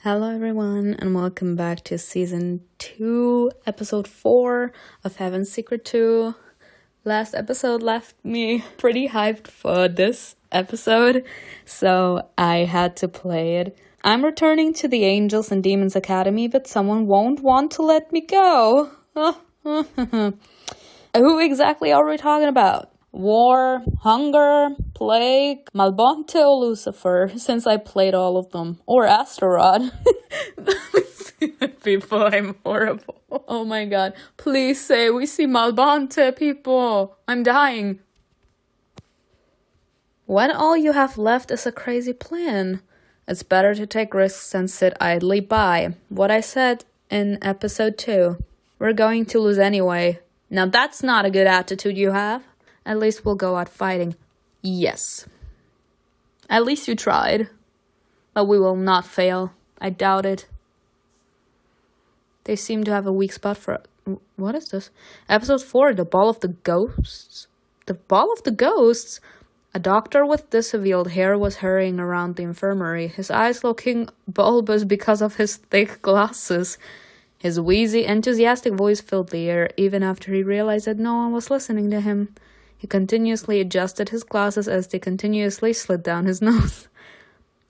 Hello everyone and welcome back to season 2, episode 4 of Heaven's Secret 2. Last episode left me pretty hyped for this episode, so I had to play it. I'm returning to the Angels and Demons Academy, but someone won't want to let me go. Who exactly are we talking about? War, hunger, plague, Malbonte or Lucifer, since I played all of them. Or Astaroth. People, I'm horrible. Oh my god. Please say we see Malbonte, people. I'm dying. When all you have left is a crazy plan, it's better to take risks than sit idly by. What I said in episode 2. We're going to lose anyway. Now that's not a good attitude you have. At least we'll go out fighting. Yes. At least you tried. But we will not fail. I doubt it. They seem to have a weak spot for... What is this? Episode 4, the Ball of the Ghosts? The Ball of the Ghosts? A doctor with disheveled hair was hurrying around the infirmary, his eyes looking bulbous because of his thick glasses. His wheezy, enthusiastic voice filled the air, even after he realized that no one was listening to him. He continuously adjusted his glasses as they continuously slid down his nose.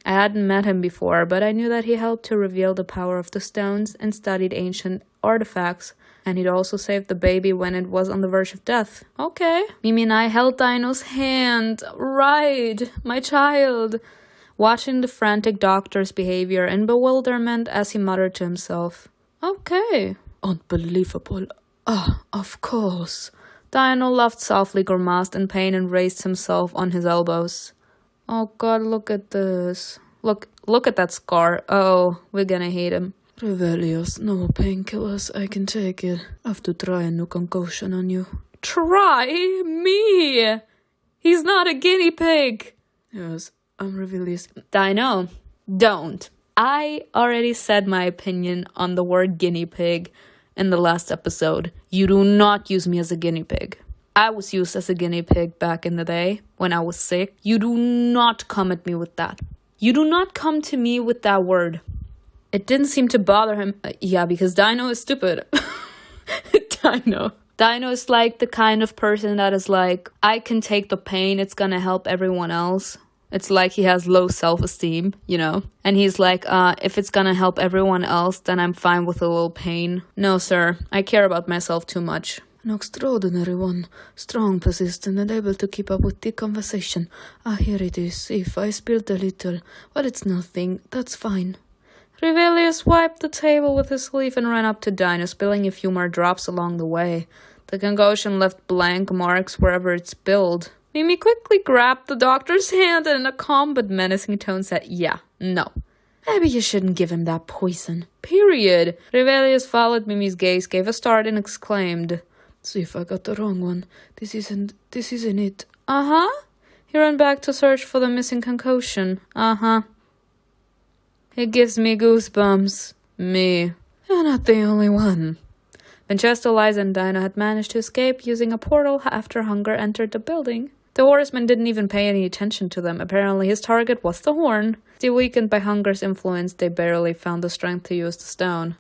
I hadn't met him before, but I knew that he helped to reveal the power of the stones and studied ancient artifacts, and he'd also saved the baby when it was on the verge of death. Okay. Mimi and I held Dino's hand. Right, my child. Watching the frantic doctor's behavior in bewilderment as he muttered to himself. Okay. Unbelievable. Of course. Dino laughed softly, grimaced in pain, and raised himself on his elbows. Oh god, look at this. Look at that scar. Oh, we're gonna hate him. Revelios, no painkillers, I can take it. I have to try a new concussion on you. Try? Me? He's not a guinea pig. Yes, I'm Revelios. Dino, don't. I already said my opinion on the word guinea pig in the last episode. You do not use me as a guinea pig. I was used as a guinea pig back in the day when I was sick. You do not come at me with that. You do not come to me with that word. It didn't seem to bother him. Yeah, because Dino is stupid. Dino is like the kind of person that is like, I can take the pain, it's gonna help everyone else. It's like he has low self-esteem, you know? And he's like, if it's gonna help everyone else, then I'm fine with a little pain. No, sir. I care about myself too much. An extraordinary one. Strong, persistent, and able to keep up with the conversation. Here it is. If I spilled a little. Well, it's nothing. That's fine. Revelius wiped the table with his sleeve and ran up to Dino, spilling a few more drops along the way. The concussion left blank marks wherever it spilled. Mimi quickly grabbed the doctor's hand and in a calm but menacing tone said, yeah, no. Maybe you shouldn't give him that poison. Period. Revelius followed Mimi's gaze, gave a start and exclaimed, see if I got the wrong one. This isn't it. Uh-huh. He ran back to search for the missing concussion. Uh-huh. It gives me goosebumps. Me. You're not the only one. Vincenzo, Liza, and Dino had managed to escape using a portal after Hunger entered the building. The horseman didn't even pay any attention to them. Apparently his target was the horn. Still weakened by Hunger's influence, they barely found the strength to use the stone.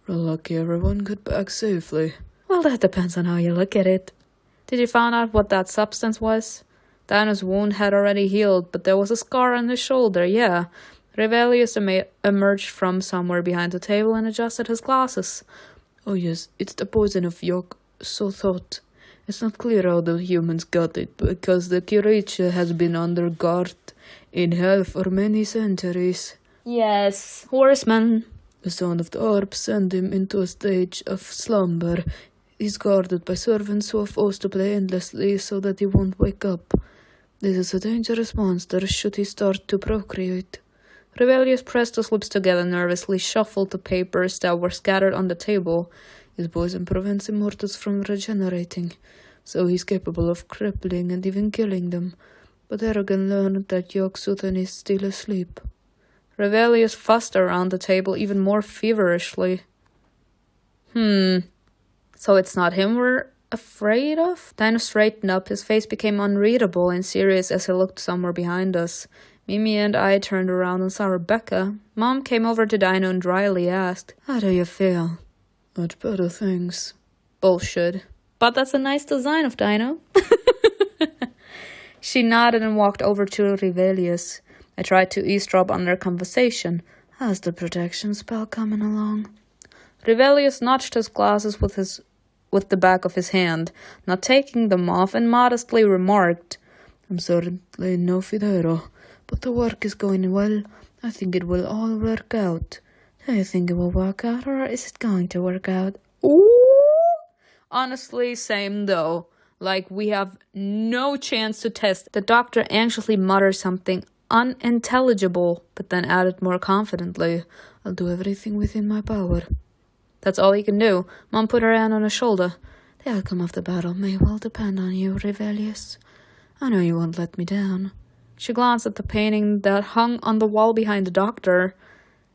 We're lucky everyone got back safely. Well, that depends on how you look at it. Did you find out what that substance was? Dino's wound had already healed, but there was a scar on his shoulder, yeah. Revelius emerged from somewhere behind the table and adjusted his glasses. Oh yes, it's the poison of Yok, so thought. It's not clear how the humans got it, because the creature has been under guard in hell for many centuries. Yes, horseman. The sound of the orb sent him into a stage of slumber. He's guarded by servants who are forced to play endlessly so that he won't wake up. This is a dangerous monster should he start to procreate. Revelius pressed his lips together nervously, shuffled the papers that were scattered on the table. His poison prevents immortals from regenerating, so he's capable of crippling and even killing them. But Eragon learned that Yog-Sothoth is still asleep. Revelius fussed around the table even more feverishly. So it's not him we're afraid of? Dino straightened up. His face became unreadable and serious as he looked somewhere behind us. Mimi and I turned around and saw Rebecca. Mom came over to Dino and dryly asked, "How do you feel?" "Much better, thanks." Bullshit. But that's a nice design of Dino. She nodded and walked over to Revelius. I tried to eavesdrop on their conversation. "How's the protection spell coming along?" Revelius notched his glasses with the back of his hand, not taking them off, and modestly remarked, "I'm certainly no Fidero, but the work is going well. I think it will all work out." "Do you think it will work out, or is it going to work out?" Ooh! Honestly, same though. Like, we have no chance to test. The doctor anxiously muttered something unintelligible, but then added more confidently, "I'll do everything within my power." That's all he can do. Mom put her hand on his shoulder. "The outcome of the battle may well depend on you, Revelius. I know you won't let me down." She glanced at the painting that hung on the wall behind the doctor.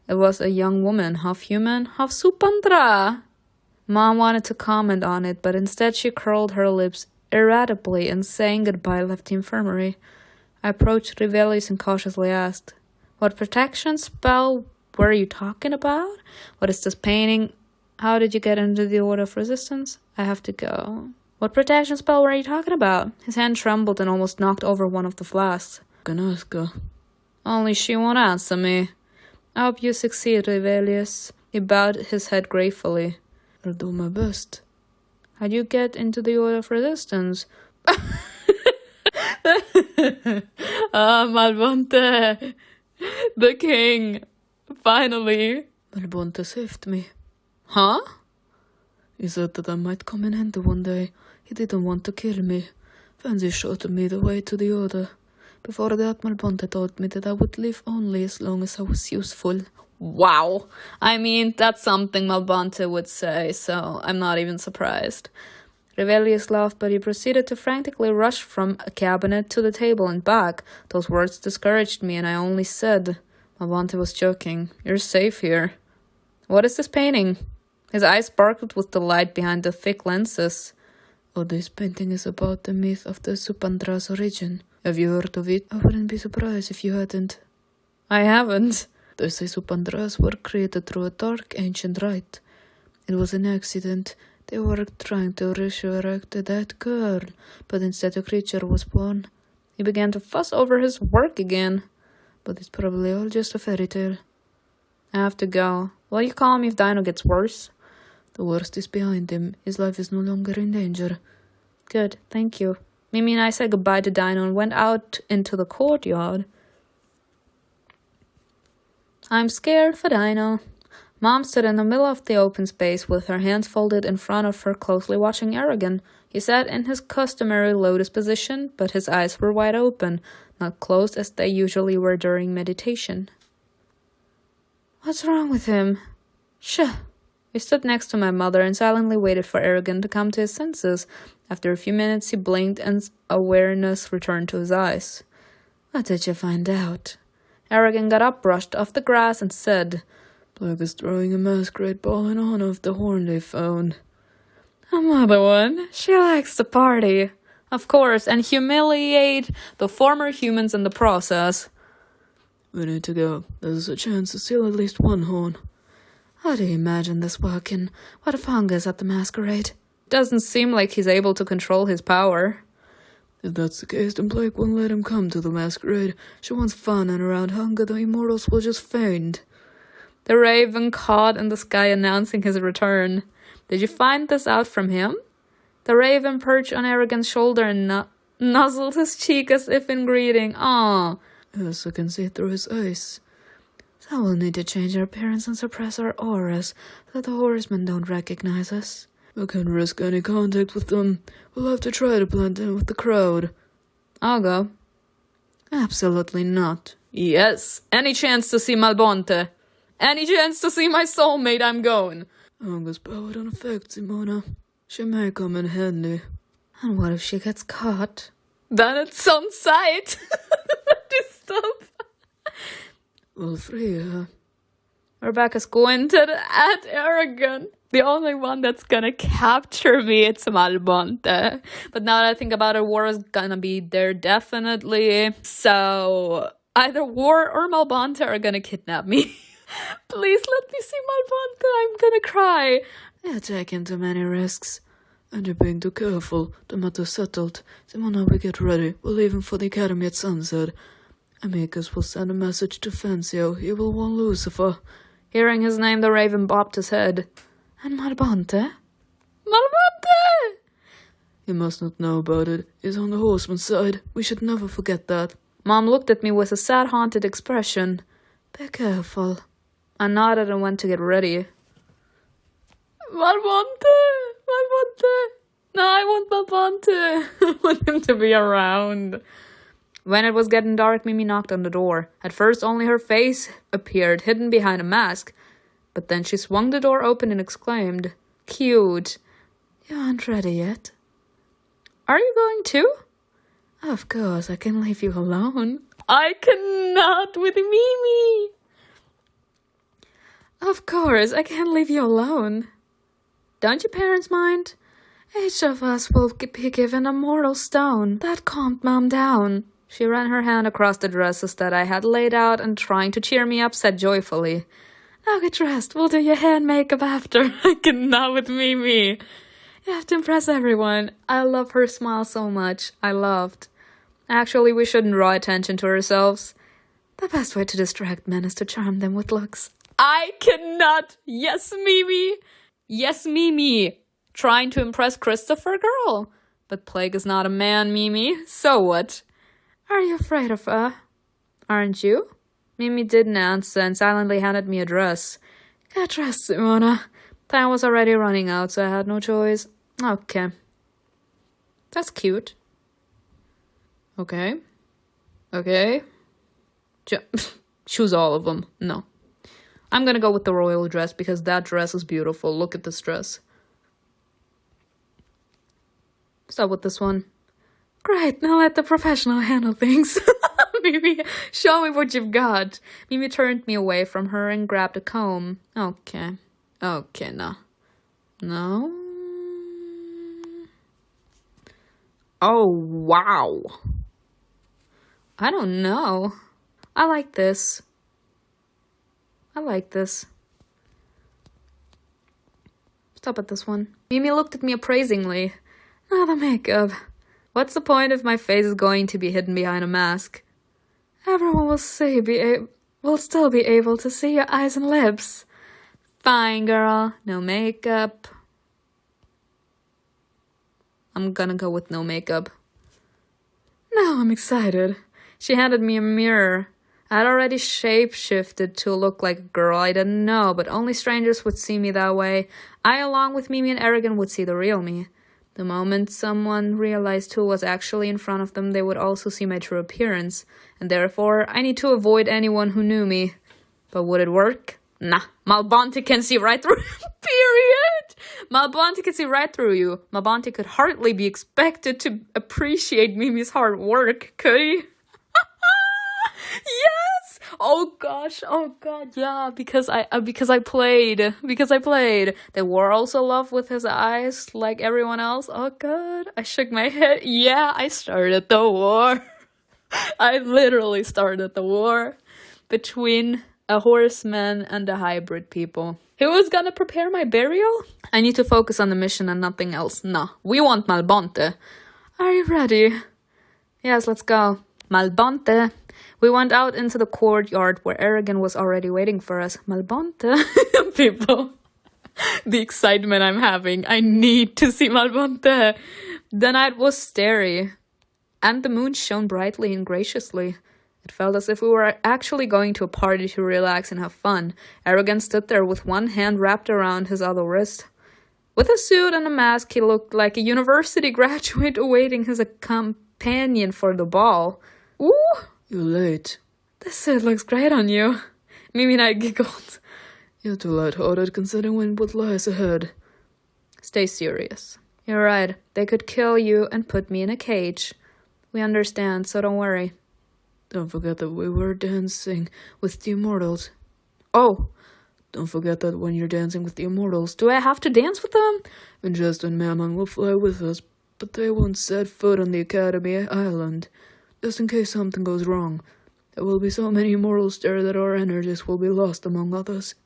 It was a young woman, half human, half Supandra. Mom wanted to comment on it, but instead she curled her lips irritably and saying goodbye left the infirmary. I approached Revelius and cautiously asked, "What protection spell were you talking about? What is this painting? How did you get into the Order of Resistance? I have to go." "What protection spell were you talking about?" His hand trembled and almost knocked over one of the flasks. "Can ask her. Only she won't answer me." "I hope you succeed, Revelius." He bowed his head gratefully. "I'll do my best." "How'd you get into the Order of Resistance?" Malbonte, the king, finally. "Malbonte saved me." "Huh?" "He said that I might come in handy one day. He didn't want to kill me. Fancy showed me the way to the Order. Before that, Malbonte told me that I would live only as long as I was useful." Wow. I mean, that's something Malbonte would say, so I'm not even surprised. Revelius laughed, but he proceeded to frantically rush from a cabinet to the table and back. Those words discouraged me, and I only said, Malbonte was joking. "You're safe here." "What is this painting?" His eyes sparkled with delight behind the thick lenses. "Oh, this painting is about the myth of the Supandra's origin. Have you heard of it? I wouldn't be surprised if you hadn't." "I haven't." "They say Supandras were created through a dark ancient rite. It was an accident. They were trying to resurrect a dead girl, but instead a creature was born." He began to fuss over his work again. "But it's probably all just a fairy tale." "I have to go. Will you call me if Dino gets worse?" "The worst is behind him. His life is no longer in danger." "Good, thank you." Mimi and I said goodbye to Dino and went out into the courtyard. I'm scared for Dino. Mom stood in the middle of the open space with her hands folded in front of her, closely watching Aragon. He sat in his customary lotus position, but his eyes were wide open, not closed as they usually were during meditation. "What's wrong with him?" "Shh." He stood next to my mother and silently waited for Aragon to come to his senses. After a few minutes, he blinked and awareness returned to his eyes. "What did you find out?" Aragon got up, brushed off the grass, and said, "Black is throwing a masquerade ball in honor of the horn they found." "Another one. She likes to party." "Of course, and humiliate the former humans in the process." "We need to go. There's a chance to steal at least one horn." "How do you imagine this working? What if Hunger's at the masquerade?" "Doesn't seem like he's able to control his power." "If that's the case, then Blake won't let him come to the masquerade. She wants fun, and around Hunger the immortals will just faint." The raven cawed in the sky, announcing his return. "Did you find this out from him?" The raven perched on Aragon's shoulder and nuzzled his cheek as if in greeting. "Aw." "Yes, I can see through his eyes." "So we'll need to change our appearance and suppress our auras, so the horsemen don't recognize us." "I can't risk any contact with them. We'll have to try to blend in with the crowd." "I'll go." "Absolutely not." "Yes, any chance to see Malbonte. Any chance to see my soulmate, I'm going." "Hunger's power don't affect Simona. She may come in handy." "And what if she gets caught?" "Then it's on sight." Stop. "We'll free her." Rebecca squinted at Aragon. The only one that's gonna capture me, it's Malbonte. But now that I think about it, war is gonna be there definitely. So Either War or Malbonte are gonna kidnap me. Please let me see Malbonte. I'm gonna cry. They're taking too many risks. And you're being too careful. The matter's settled. Simona, we get ready. We're leaving for the academy at sunset. Amicus will send a message to Fancio. He will warn Lucifer. Hearing his name, the raven bobbed his head. And Malbonte? Malbonte! He must not know about it. He's on the horseman's side. We should never forget that. Mom looked at me with a sad, haunted expression. Be careful. I nodded and went to get ready. Malbonte! Malbonte! No, I want Malbonte. I want him to be around. When it was getting dark, Mimi knocked on the door. At first, only her face appeared, hidden behind a mask. But then she swung the door open and exclaimed, "Cute." You aren't ready yet. Are you going too? Of course, I can leave you alone. I cannot with Mimi. Of course, I can't leave you alone. Don't your parents mind? Each of us will be given a mortal stone. That calmed Mom down. She ran her hand across the dresses that I had laid out and, trying to cheer me up, said joyfully, Now get dressed. We'll do your hair and makeup after. I cannot with Mimi. You have to impress everyone. I love her smile so much. I loved. Actually, we shouldn't draw attention to ourselves. The best way to distract men is to charm them with looks. I cannot. Yes, Mimi. Yes, Mimi. Trying to impress Christopher, girl. But Plague is not a man, Mimi. So what? Are you afraid of her? Aren't you? Mimi didn't answer and silently handed me a dress. Get dressed, Simona. Time was already running out, so I had no choice. Okay. That's cute. Okay. Okay. Choose all of them. No. I'm gonna go with the royal dress because that dress is beautiful. Look at this dress. Start with this one. Great, now let the professional handle things. Mimi, show me what you've got. Mimi turned me away from her and grabbed a comb. Okay. Okay, no. No. Oh, wow. I don't know. I like this. I like this. Stop at this one. Mimi looked at me appraisingly. Now the makeup. What's the point if my face is going to be hidden behind a mask? Everyone will still be able to see your eyes and lips. Fine, girl. No makeup. I'm gonna go with no makeup. Now I'm excited. She handed me a mirror. I had already shape-shifted to look like a girl I didn't know, but only strangers would see me that way. I, along with Mimi and Aragon, would see the real me. The moment someone realized who was actually in front of them, they would also see my true appearance, and therefore I need to avoid anyone who knew me. But would it work? Nah, Malbonte can see right through period! Malbonte can see right through you. Malbonte could hardly be expected to appreciate Mimi's hard work, could he? Yes! Oh gosh, yeah, because I played. They were also love with his eyes, like everyone else. Oh god, I shook my head. Yeah, I started the war. I literally started the war between a horseman and a hybrid people. Who was gonna prepare my burial? I need to focus on the mission and nothing else. No, we want Malbonte. Are you ready? Yes, let's go. Malbonte. We went out into the courtyard where Aragon was already waiting for us. Malbonte. People. The excitement I'm having. I need to see Malbonte. The night was starry, and the moon shone brightly and graciously. It felt as if we were actually going to a party to relax and have fun. Aragon stood there with one hand wrapped around his other wrist. With a suit and a mask, he looked like a university graduate awaiting his companion for the ball. Ooh! You're late. This suit looks great on you. Mimi and I giggled. You're too light-hearted considering what lies ahead. Stay serious. You're right. They could kill you and put me in a cage. We understand, so don't worry. Don't forget that we were dancing with the immortals. Oh! Don't forget that when you're dancing with the immortals, do I have to dance with them? Ingest and Mammon will fly with us, but they won't set foot on the Academy Island. Just in case something goes wrong. There will be so many immortals there that our energies will be lost among others,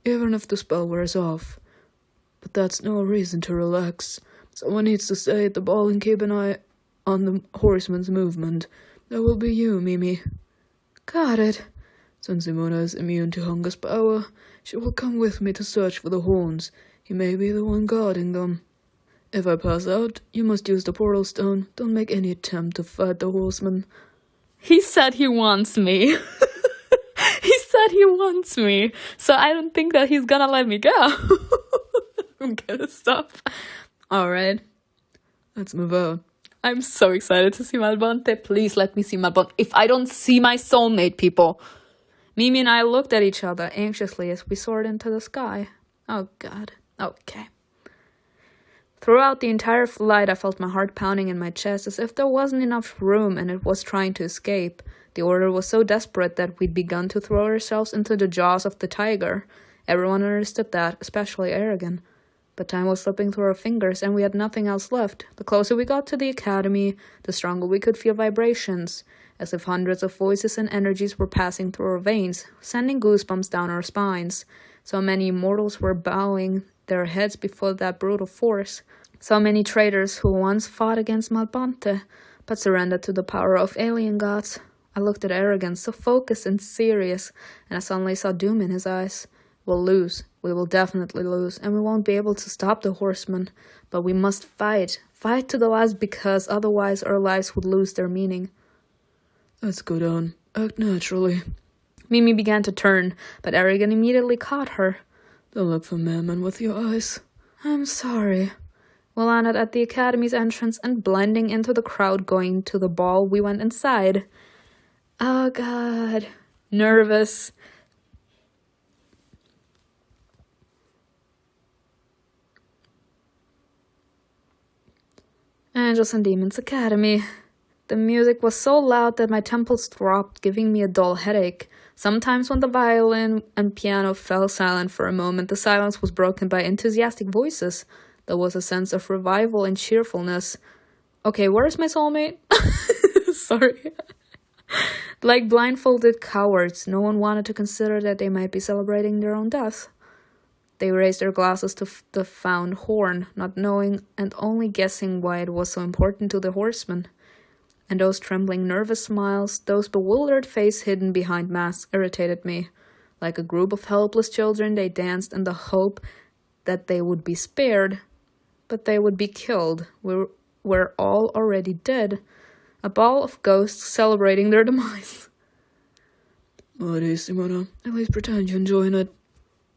even if the spell wears off. But that's no reason to relax. Someone needs to stay at the ball and keep an eye on the horseman's movement. That will be you, Mimi. Got it. Since Simona is immune to Hunger's power, she will come with me to search for the horns. He may be the one guarding them. If I pass out, you must use the portal stone. Don't make any attempt to fight the horseman. He said he wants me. He said he wants me. So I don't think that he's gonna let me go. I'm gonna stop. Alright. Let's move out. I'm so excited to see Malbonte. Please let me see Malbonte. If I don't see my soulmate, people. Mimi and I looked at each other anxiously as we soared into the sky. Oh God. Okay. Throughout the entire flight, I felt my heart pounding in my chest as if there wasn't enough room and it was trying to escape. The order was so desperate that we'd begun to throw ourselves into the jaws of the tiger. Everyone understood that, especially Aragon. But time was slipping through our fingers and we had nothing else left. The closer we got to the academy, the stronger we could feel vibrations, as if hundreds of voices and energies were passing through our veins, sending goosebumps down our spines. So many immortals were bowing their heads before that brutal force. So many traitors who once fought against Malbonte, but surrendered to the power of alien gods. I looked at Aragon, so focused and serious, and I suddenly saw doom in his eyes. We'll lose. We will definitely lose, and we won't be able to stop the horsemen. But we must fight. Fight to the last, because otherwise our lives would lose their meaning. Let's go down. Act naturally. Mimi began to turn, but Aragon immediately caught her. Don't look for Mammon with your eyes. I'm sorry. We landed at the academy's entrance and blending into the crowd going to the ball, we went inside. Oh God. Nervous. Angels and Demons Academy. The music was so loud that my temples throbbed, giving me a dull headache. Sometimes when the violin and piano fell silent for a moment, the silence was broken by enthusiastic voices. There was a sense of revival and cheerfulness. Okay, where's my soulmate? Sorry. Like blindfolded cowards, no one wanted to consider that they might be celebrating their own death. They raised their glasses to the found horn, not knowing and only guessing why it was so important to the horsemen. And those trembling, nervous smiles, those bewildered faces hidden behind masks irritated me. Like a group of helpless children, they danced in the hope that they would be spared, but they would be killed. We're all already dead. A ball of ghosts celebrating their demise. Alrighty, Simona. At least pretend you're enjoying it.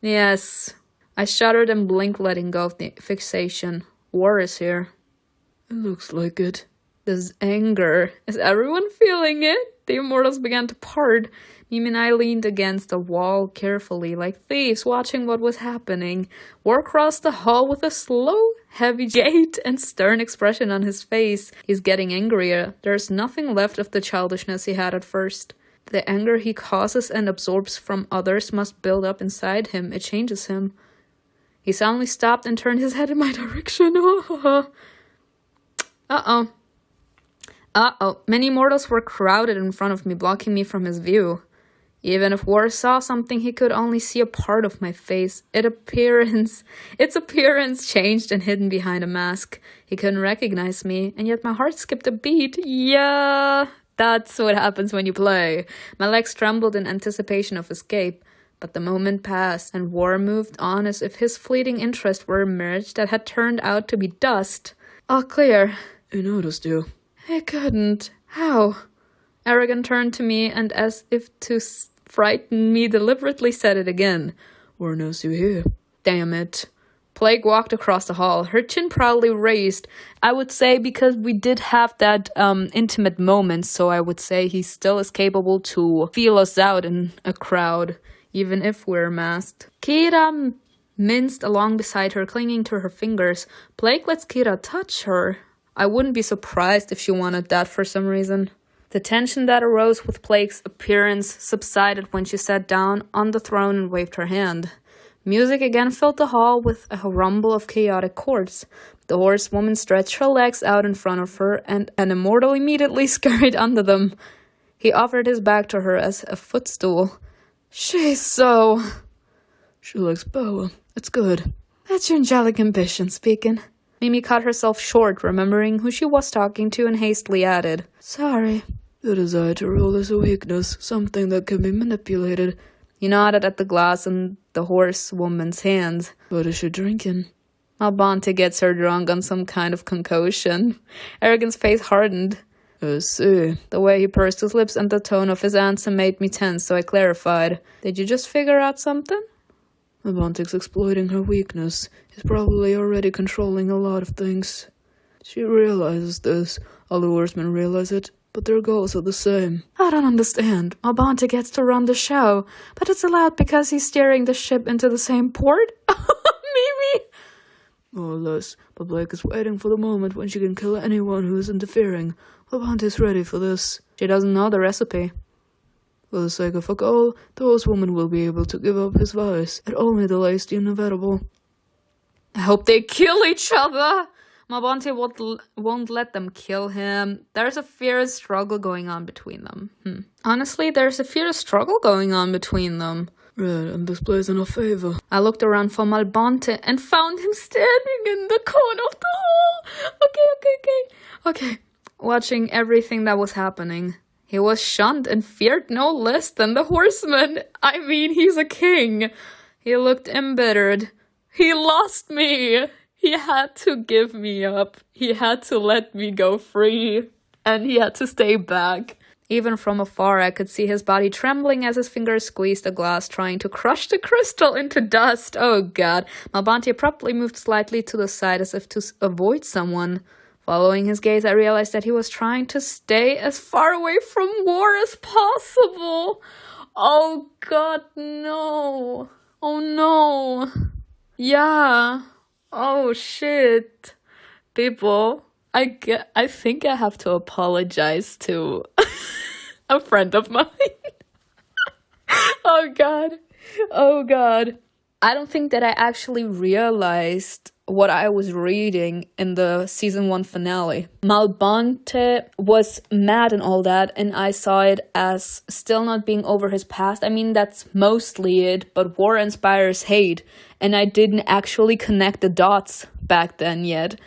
Yes. I shuddered and blinked, letting go of the fixation. War is here. It looks like it. This anger. Is everyone feeling it? The immortals began to part. Mimi and I leaned against the wall carefully, like thieves watching what was happening. War crossed the hall with a slow, heavy gait and stern expression on his face. He's getting angrier. There's nothing left of the childishness he had at first. The anger he causes and absorbs from others must build up inside him. It changes him. He suddenly stopped and turned his head in my direction. Uh-oh. Many mortals were crowded in front of me, blocking me from his view. Even if War saw something, he could only see a part of my face. Its appearance changed and hidden behind a mask. He couldn't recognize me, and yet my heart skipped a beat. Yeah, that's what happens when you play. My legs trembled in anticipation of escape. But the moment passed, and War moved on as if his fleeting interest were a mirage that had turned out to be dust. All clear. I noticed you. I couldn't. How? Aragon turned to me and, as if to frighten me, deliberately said it again. War knows you here. Damn it. Plague walked across the hall, her chin proudly raised. I would say because we did have that intimate moment, so I would say he still is capable to feel us out in a crowd, even if we're masked. Kira minced along beside her, clinging to her fingers. Plague lets Kira touch her. I wouldn't be surprised if she wanted that for some reason. The tension that arose with Plague's appearance subsided when she sat down on the throne and waved her hand. Music again filled the hall with a rumble of chaotic chords. The horsewoman stretched her legs out in front of her, and an immortal immediately scurried under them. He offered his back to her as a footstool. She likes power. It's good. That's your angelic ambition speaking. Mimi cut herself short, remembering who she was talking to, and hastily added, "Sorry." The desire to rule is a weakness, something that can be manipulated. He nodded at the glass in the horsewoman's hand. What is she drinking? Malbonte gets her drunk on some kind of concoction. Aragon's face hardened. I see. The way he pursed his lips and the tone of his answer made me tense, so I clarified. Did you just figure out something? Malbonte's exploiting her weakness. He's probably already controlling a lot of things. She realizes this. All the horsemen realize it, but their goals are the same. I don't understand. Malbonte gets to run the show, but it's allowed because he's steering the ship into the same port? Mimi! More or less, but Blake is waiting for the moment when she can kill anyone who is interfering. Malbonte is ready for this. She doesn't know the recipe. For the sake of a goal, the horsewoman will be able to give up his vice. It only delays the inevitable. I hope they kill each other! Malbonte won't let them kill him. There's a fierce struggle going on between them. Honestly, there's a fierce struggle going on between them. Right, and this plays in our favor. I looked around for Malbonte and found him standing in the corner of the hall. Okay. Watching everything that was happening. He was shunned and feared no less than the horseman. I mean, he's a king. He looked embittered. He lost me. He had to give me up. He had to let me go free. And he had to stay back. Even from afar, I could see his body trembling as his fingers squeezed the glass, trying to crush the crystal into dust. Oh god. Malbonte abruptly moved slightly to the side as if to avoid someone. Following his gaze, I realized that he was trying to stay as far away from war as possible. Oh god, no. Oh no. Yeah. Oh shit. People, I think I have to apologize to a friend of mine. Oh god. I don't think that I actually realized what I was reading in the season 1 finale. Malbonte was mad and all that, and I saw it as still not being over his past. I mean, that's mostly it, but war inspires hate, and I didn't actually connect the dots back then yet.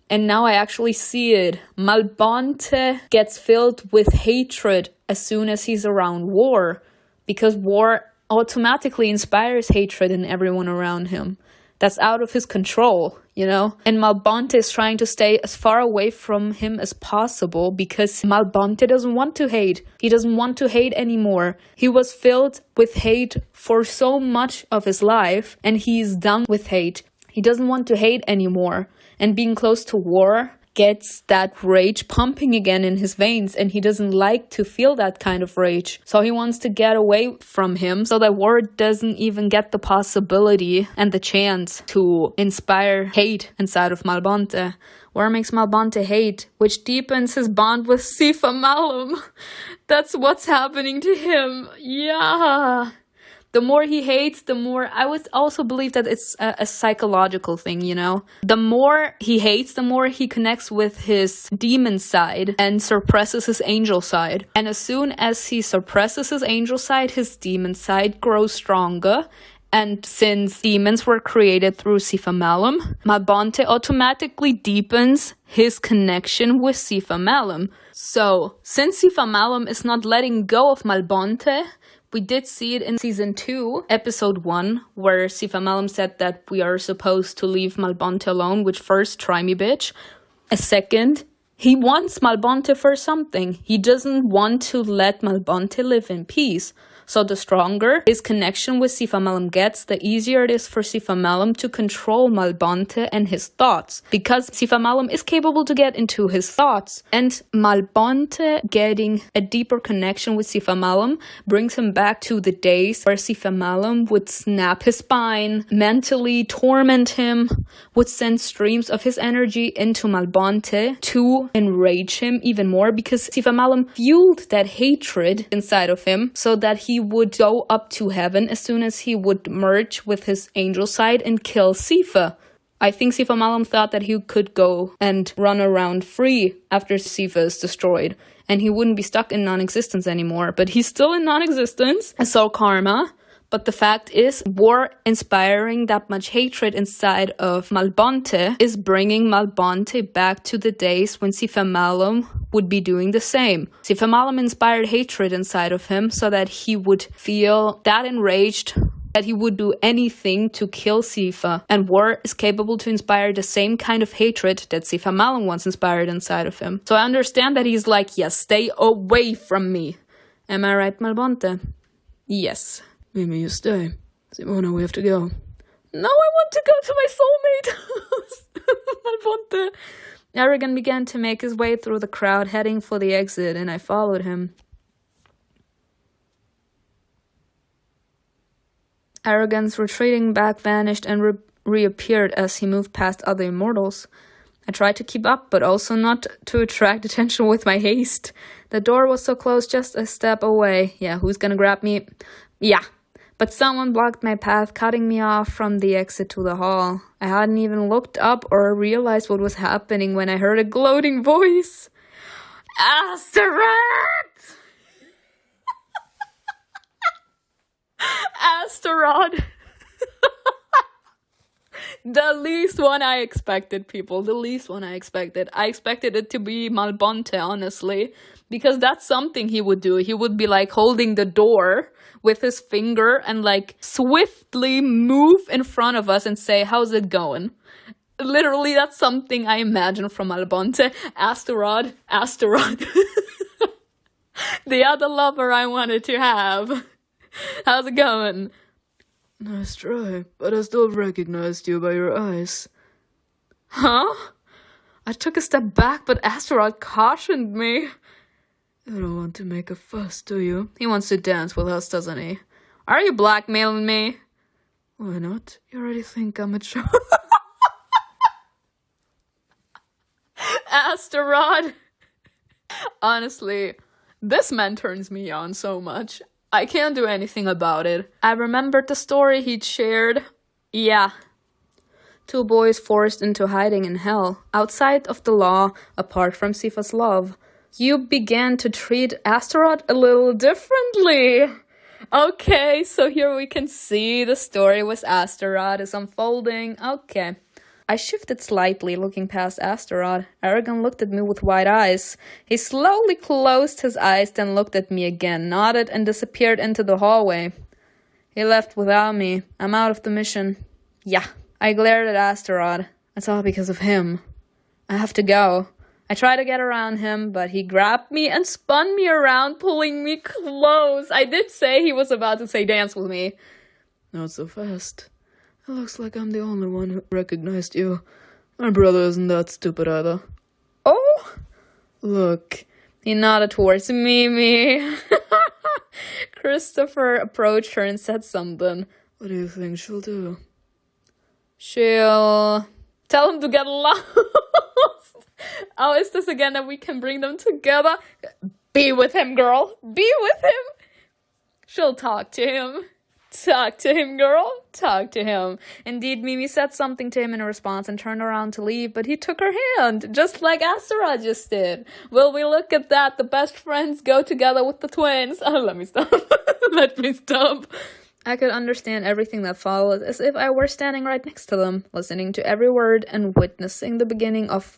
And now I actually see it. Malbonte gets filled with hatred as soon as he's around war, because war automatically inspires hatred in everyone around him. That's out of his control, you know? And Malbonte is trying to stay as far away from him as possible because Malbonte doesn't want to hate. He doesn't want to hate anymore. He was filled with hate for so much of his life, and he's done with hate. He doesn't want to hate anymore. And being close to war gets that rage pumping again in his veins, and he doesn't like to feel that kind of rage. So he wants to get away from him so that war doesn't even get the possibility and the chance to inspire hate inside of Malbonte. War makes Malbonte hate, which deepens his bond with Sifa Malum. That's what's happening to him. Yeah. The more he hates, the more... I would also believe that it's a psychological thing, you know? The more he hates, the more he connects with his demon side and suppresses his angel side. And as soon as he suppresses his angel side, his demon side grows stronger. And since demons were created through Sifa Malum, Malbonte automatically deepens his connection with Sifa Malum. So, since Sifa Malum is not letting go of Malbonte... We did see it in Season 2, Episode 1, where Sifa Malum said that we are supposed to leave Malbonte alone, which first, try me bitch. A second, he wants Malbonte for something. He doesn't want to let Malbonte live in peace. So the stronger his connection with Sifa Malum gets, the easier it is for Sifa Malum to control Malbonte and his thoughts. Because Sifa Malum is capable to get into his thoughts. And Malbonte getting a deeper connection with Sifa Malum brings him back to the days where Sifa Malum would snap his spine, mentally torment him, would send streams of his energy into Malbonte to enrage him even more, because Sifa Malum fueled that hatred inside of him so that he would go up to heaven as soon as he would merge with his angel side and kill Sifa. I think Sifa Malum thought that he could go and run around free after Sifa is destroyed, and he wouldn't be stuck in non-existence anymore. But he's still in non-existence, so karma. But the fact is, war inspiring that much hatred inside of Malbonte is bringing Malbonte back to the days when Sifa Malum would be doing the same. Sifa Malum inspired hatred inside of him so that he would feel that enraged that he would do anything to kill Sifa, and war is capable to inspire the same kind of hatred that Sifa Malum once inspired inside of him. So I understand that he's like, yes, stay away from me. Am I right, Malbonte? Yes. Mimi, you stay. Simona, we have to go. No, I want to go to my soulmate. Malbonte. Aragon began to make his way through the crowd, heading for the exit, and I followed him. Aragon's retreating back vanished and reappeared as he moved past other immortals. I tried to keep up, but also not to attract attention with my haste. The door was so close, just a step away. Yeah, who's gonna grab me? Yeah, but someone blocked my path, cutting me off from the exit to the hall. I hadn't even looked up or realized what was happening when I heard a gloating voice. Astaroth! Astaroth! The least one I expected, people. The least one I expected. I expected it to be Malbonte, honestly. Because that's something he would do. He would be like holding the door with his finger and like swiftly move in front of us and say, how's it going? Literally, that's something I imagine from Malbonte. Astaroth. The other lover I wanted to have. How's it going? Nice try, but I still recognized you by your eyes. Huh? I took a step back, but Astaroth cautioned me. You don't want to make a fuss, do you? He wants to dance with us, doesn't he? Are you blackmailing me? Why not? You already think I'm a joke. Astaroth! Honestly, this man turns me on so much. I can't do anything about it. I remembered the story he'd shared. Yeah. 2 boys forced into hiding in hell, outside of the law, apart from Sifa's love. You began to treat Astaroth a little differently. Okay, so here we can see the story with Astaroth is unfolding. Okay. I shifted slightly, looking past Astaroth. Aragon looked at me with wide eyes. He slowly closed his eyes, then looked at me again, nodded, and disappeared into the hallway. He left without me. I'm out of the mission. Yeah. I glared at Astaroth. It's all because of him. I have to go. I tried to get around him, but he grabbed me and spun me around, pulling me close. I did say he was about to say dance with me. Not so fast. It looks like I'm the only one who recognized you. My brother isn't that stupid either. Oh! Look. He nodded towards Mimi. Christopher approached her and said something. What do you think she'll do? She'll tell him to get lost. Oh, is this again that we can bring them together? Be with him, girl. Be with him. She'll talk to him. Talk to him, girl. Talk to him. Indeed, Mimi said something to him in response and turned around to leave, but he took her hand, just like Astaroth just did. Will we look at that? The best friends go together with the twins. Oh, let me stop. Let me stop. I could understand everything that followed as if I were standing right next to them, listening to every word and witnessing the beginning of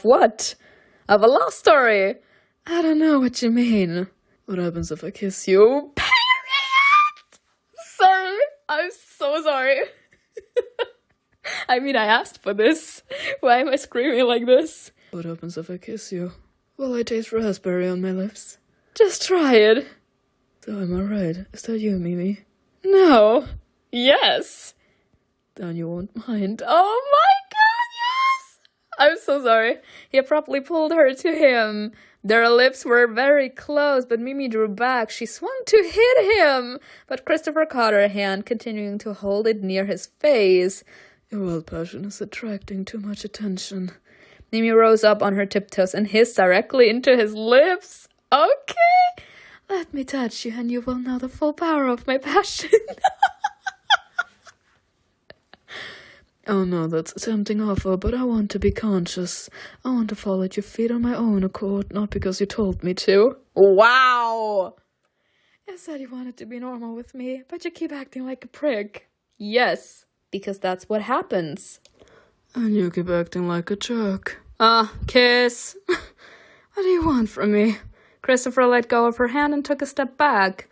what? Of a love story. I don't know what you mean. What happens if I kiss you? Sorry. I'm so sorry. I mean, I asked for this. Why am I screaming like this? What happens if I kiss you? Will I taste raspberry on my lips? Just try it. So am I right? Is that you, Mimi? No. Yes. Then you won't mind. Oh my god, yes! I'm so sorry. He abruptly pulled her to him. Their lips were very close, but Mimi drew back. She swung to hit him, but Christopher caught her hand, continuing to hold it near his face. Your wild passion is attracting too much attention. Mimi rose up on her tiptoes and hissed directly into his lips. Okay. Let me touch you, and you will know the full power of my passion. Oh no, that's a tempting offer, but I want to be conscious. I want to fall at your feet on my own accord, not because you told me to. Wow! You said you wanted to be normal with me, but you keep acting like a prick. Yes, because that's what happens. And you keep acting like a jerk. Kiss. What do you want from me? Christopher let go of her hand and took a step back.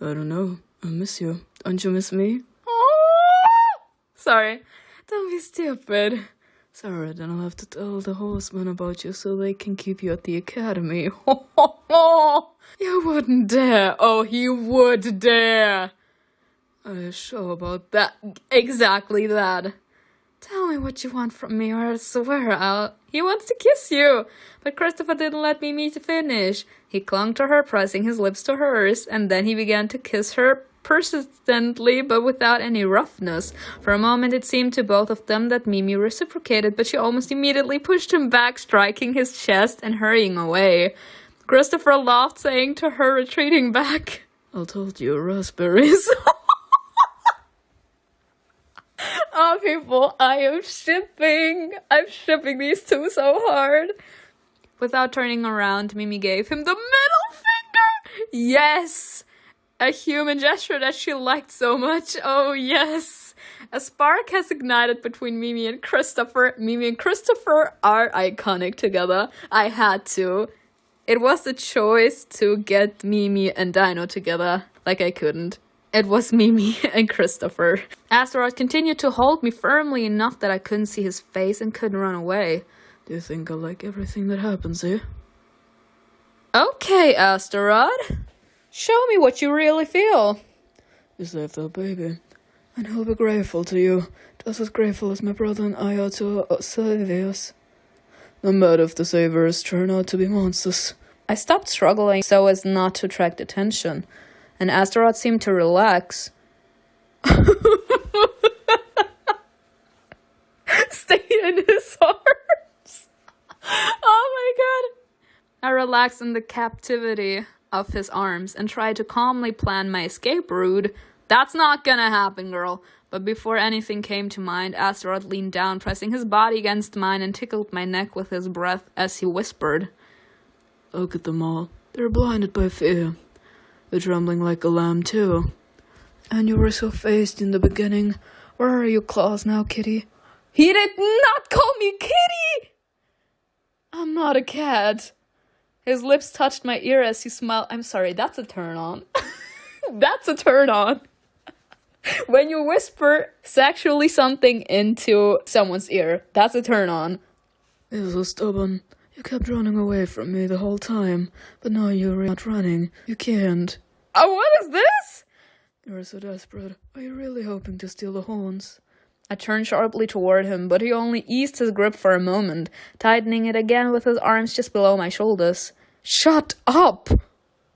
I don't know. I miss you. Don't you miss me? Oh! Sorry. Don't be stupid. Sorry, then I'll have to tell the horsemen about you so they can keep you at the academy. You wouldn't dare. Oh, he would dare. Are you sure about that? Exactly that. Tell me what you want from me, or I swear He wants to kiss you. But Christopher didn't let me to finish. He clung to her, pressing his lips to hers, and then he began to kiss her persistently, but without any roughness. For a moment it seemed to both of them that Mimi reciprocated, but she almost immediately pushed him back, striking his chest and hurrying away. Christopher laughed, saying to her, retreating back, I told you, raspberries. Oh, people, I'm shipping these two so hard. Without turning around, Mimi gave him the middle finger. Yes! A human gesture that she liked so much. Oh, yes. A spark has ignited between Mimi and Christopher. Mimi and Christopher are iconic together. I had to. It was the choice to get Mimi and Dino together. Like I couldn't. It was Mimi and Christopher. Astaroth continued to hold me firmly enough that I couldn't see his face and couldn't run away. Do you think I like everything that happens here? Okay, Astaroth. Show me what you really feel. You saved our baby, and he'll be grateful to you, just as grateful as my brother and I are to Sylvius. No matter if the savers turn out to be monsters. I stopped struggling so as not to attract attention, and Astaroth seemed to relax. Stay in his arms. Oh my god. I relaxed in the captivity of his arms and tried to calmly plan my escape route. That's not gonna happen, girl. But before anything came to mind, Astaroth leaned down, pressing his body against mine and tickled my neck with his breath as he whispered, Look at them all. They're blinded by fear. They're trembling like a lamb, too. And you were so phased in the beginning. Where are your claws now, kitty? He did not call me kitty! I'm not a cat. His lips touched my ear as he smiled. I'm sorry, that's a turn on. That's a turn on. When you whisper sexually something into someone's ear, that's a turn on. You're so stubborn. You kept running away from me the whole time, but now you're not running. You can't. Oh, what is this? You're so desperate. Are you really hoping to steal the horns? I turned sharply toward him, but he only eased his grip for a moment, tightening it again with his arms just below my shoulders. Shut up!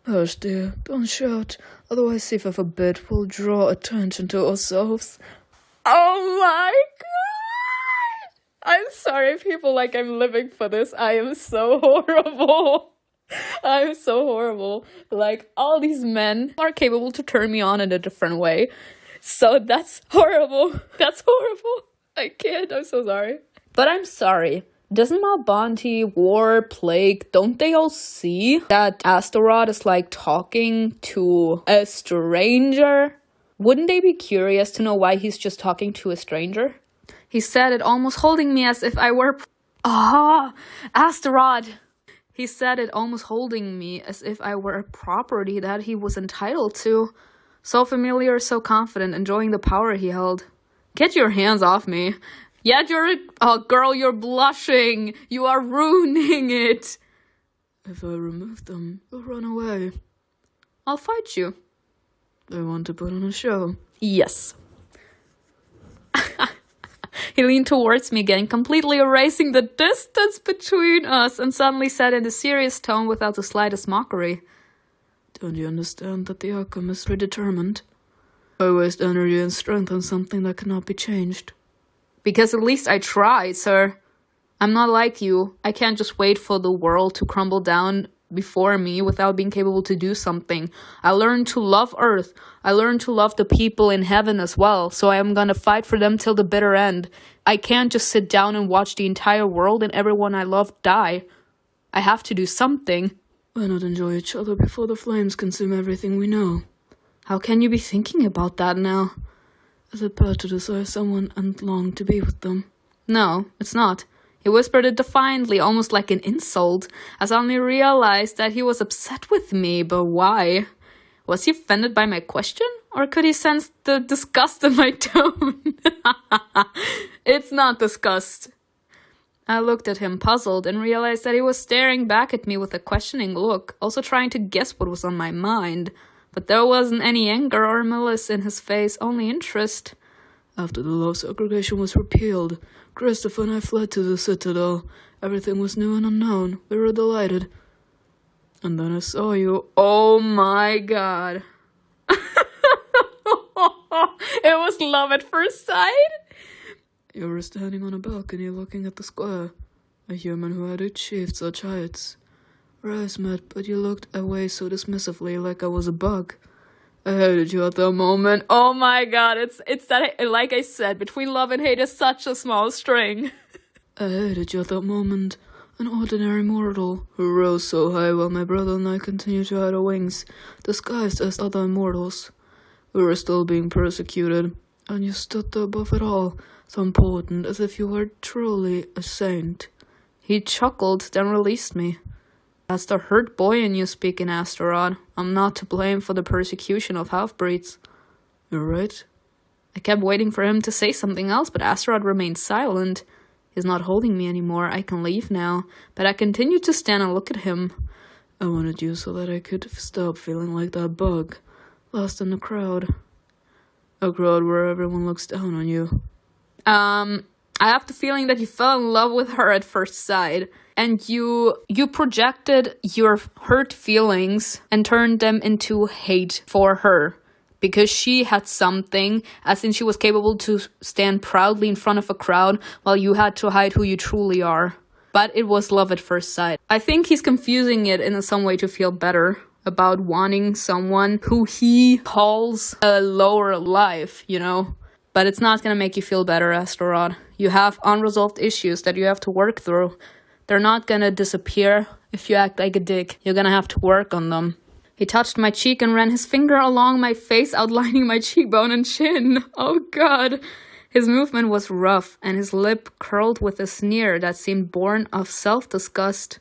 Hush, dear. Don't shout. Otherwise, if of a bit, we'll draw attention to ourselves. Oh my god! I'm sorry, people, like I'm living for this. I am so horrible. I'm so horrible. Like, all these men are capable to turn me on in a different way. So that's horrible. That's horrible. I can't. I'm so sorry. But I'm sorry. Doesn't Malbonte, War, Plague, don't they all see that Astaroth is like talking to a stranger? Wouldn't they be curious to know why he's just talking to a stranger? He said it almost holding me as if I were... Astaroth! He said it almost holding me as if I were a property that he was entitled to. So familiar, so confident, enjoying the power he held. Get your hands off me. Yet girl, you're blushing. You are ruining it. If I remove them, you'll run away. I'll fight you. I want to put on a show. Yes. He leaned towards me again, completely erasing the distance between us, and suddenly said in a serious tone without the slightest mockery, Don't you understand that the outcome is predetermined? I waste energy and strength on something that cannot be changed. Because at least I tried, sir. I'm not like you. I can't just wait for the world to crumble down before me without being capable to do something. I learned to love Earth. I learned to love the people in heaven as well, so I am gonna fight for them till the bitter end. I can't just sit down and watch the entire world and everyone I love die. I have to do something. Why not enjoy each other before the flames consume everything we know? How can you be thinking about that now? Is it bad to desire someone and long to be with them? No, it's not. He whispered it defiantly, almost like an insult. I suddenly realized that he was upset with me, but why? Was he offended by my question? Or could he sense the disgust in my tone? It's not disgust. I looked at him, puzzled, and realized that he was staring back at me with a questioning look, also trying to guess what was on my mind. But there wasn't any anger or malice in his face, only interest. After the law of segregation was repealed, Christopher and I fled to the Citadel. Everything was new and unknown. We were delighted. And then I saw you. Oh my god. It was love at first sight? You were standing on a balcony looking at the square. A human who had achieved such heights. Our eyes met, but you looked away so dismissively like I was a bug. I hated you at that moment. Oh my god, it's that, like I said, between love and hate is such a small string. I hated you at that moment. An ordinary mortal who rose so high while my brother and I continued to hide our wings, disguised as other immortals. We were still being persecuted, and you stood there above it all, so important as if you were truly a saint. He chuckled, then released me. That's the hurt boy in you speaking, Astaroth. I'm not to blame for the persecution of half-breeds. You're right. I kept waiting for him to say something else, but Astaroth remained silent. He's not holding me anymore. I can leave now. But I continued to stand and look at him. I wanted you so that I could stop feeling like that bug, lost in the crowd. A crowd where everyone looks down on you. I have the feeling that you fell in love with her at first sight. And you projected your hurt feelings and turned them into hate for her. Because she had something, as in she was capable to stand proudly in front of a crowd, while you had to hide who you truly are. But it was love at first sight. I think he's confusing it in some way to feel better about wanting someone who he calls a lower life, you know? But it's not gonna make you feel better, Astaroth. You have unresolved issues that you have to work through. They're not gonna disappear if you act like a dick. You're gonna have to work on them. He touched my cheek and ran his finger along my face, outlining my cheekbone and chin. Oh god. His movement was rough, and his lip curled with a sneer that seemed born of self-disgust.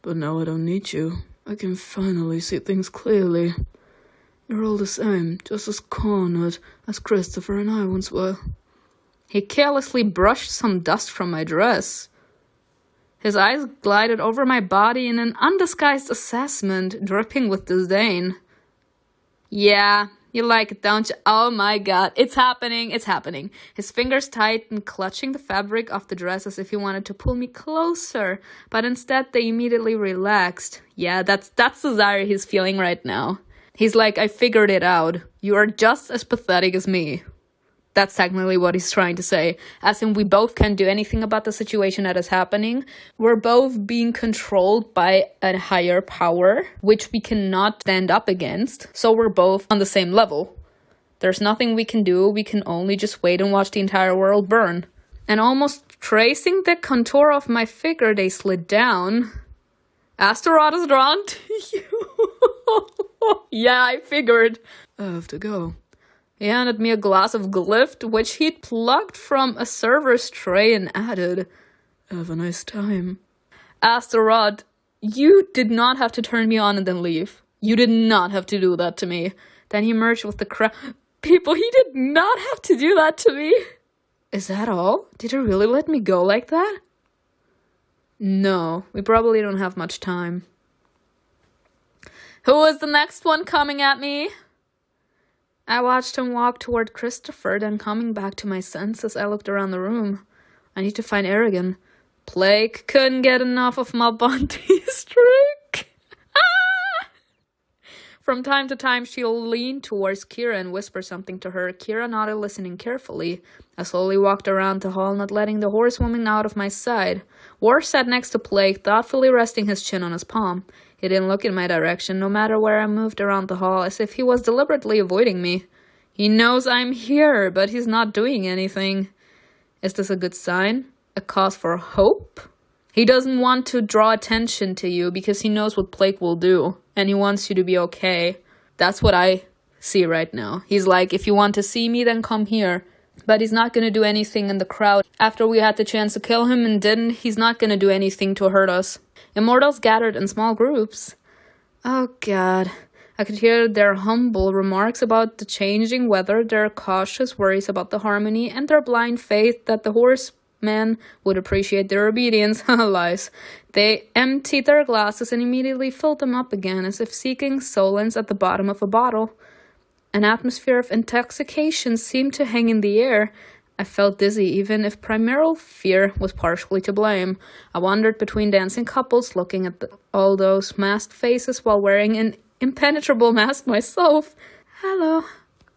But now I don't need you. I can finally see things clearly. You're all the same, just as cornered as Christopher and I once were. He carelessly brushed some dust from my dress. His eyes glided over my body in an undisguised assessment, dripping with disdain. Yeah, you like it, don't you? Oh my god, it's happening. His fingers tightened, clutching the fabric of the dress as if he wanted to pull me closer, but instead they immediately relaxed. Yeah, that's the desire he's feeling right now. He's like, I figured it out. You are just as pathetic as me. That's technically what he's trying to say. As in, we both can't do anything about the situation that is happening. We're both being controlled by a higher power, which we cannot stand up against. So we're both on the same level. There's nothing we can do. We can only just wait and watch the entire world burn. And almost tracing the contour of my figure, they slid down. Astaroth is drawn to you. Yeah, I figured. I have to go. He handed me a glass of Glyph, which he'd plucked from a server's tray and added, Have a nice time. Astaroth, you did not have to turn me on and then leave. You did not have to do that to me. Then he merged with the crowd. People, he did not have to do that to me. Is that all? Did he really let me go like that? No, we probably don't have much time. Who is the next one coming at me? I watched him walk toward Christopher, then coming back to my senses, I looked around the room. I need to find Aragon. Plague couldn't get enough of Malbonte's trick. Ah! From time to time, she'll lean towards Kira and whisper something to her. Kira nodded, listening carefully. I slowly walked around the hall, not letting the horsewoman out of my sight. War sat next to Plague, thoughtfully resting his chin on his palm. He didn't look in my direction, no matter where I moved around the hall, as if he was deliberately avoiding me. He knows I'm here, but he's not doing anything. Is this a good sign? A cause for hope? He doesn't want to draw attention to you because he knows what Plague will do, and he wants you to be okay. That's what I see right now. He's like, if you want to see me, then come here. But he's not going to do anything in the crowd. After we had the chance to kill him and didn't, he's not going to do anything to hurt us. Immortals gathered in small groups. Oh god. I could hear their humble remarks about the changing weather, their cautious worries about the harmony, and their blind faith that the horsemen would appreciate their obedience. Lies. They emptied their glasses and immediately filled them up again, as if seeking solace at the bottom of a bottle. An atmosphere of intoxication seemed to hang in the air. I felt dizzy, even if primeval fear was partially to blame. I wandered between dancing couples, looking at all those masked faces while wearing an impenetrable mask myself. Hello,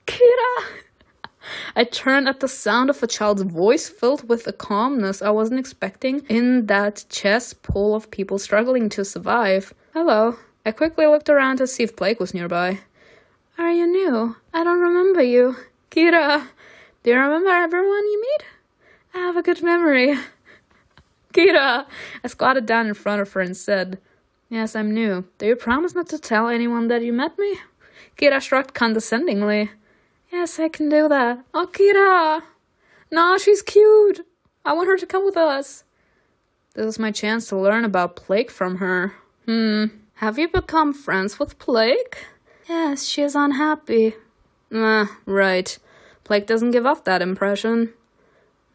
Kira! I turned at the sound of a child's voice filled with a calmness I wasn't expecting in that chess pool of people struggling to survive. Hello. I quickly looked around to see if Blake was nearby. Are you new? I don't remember you. Kira, do you remember everyone you meet? I have a good memory. Kira! I squatted down in front of her and said, Yes, I'm new. Do you promise not to tell anyone that you met me? Kira shrugged condescendingly. Yes, I can do that. Oh, Kira! No, she's cute. I want her to come with us. This is my chance to learn about Plague from her. Have you become friends with Plague? Yes, she is unhappy. Right. Plague doesn't give off that impression.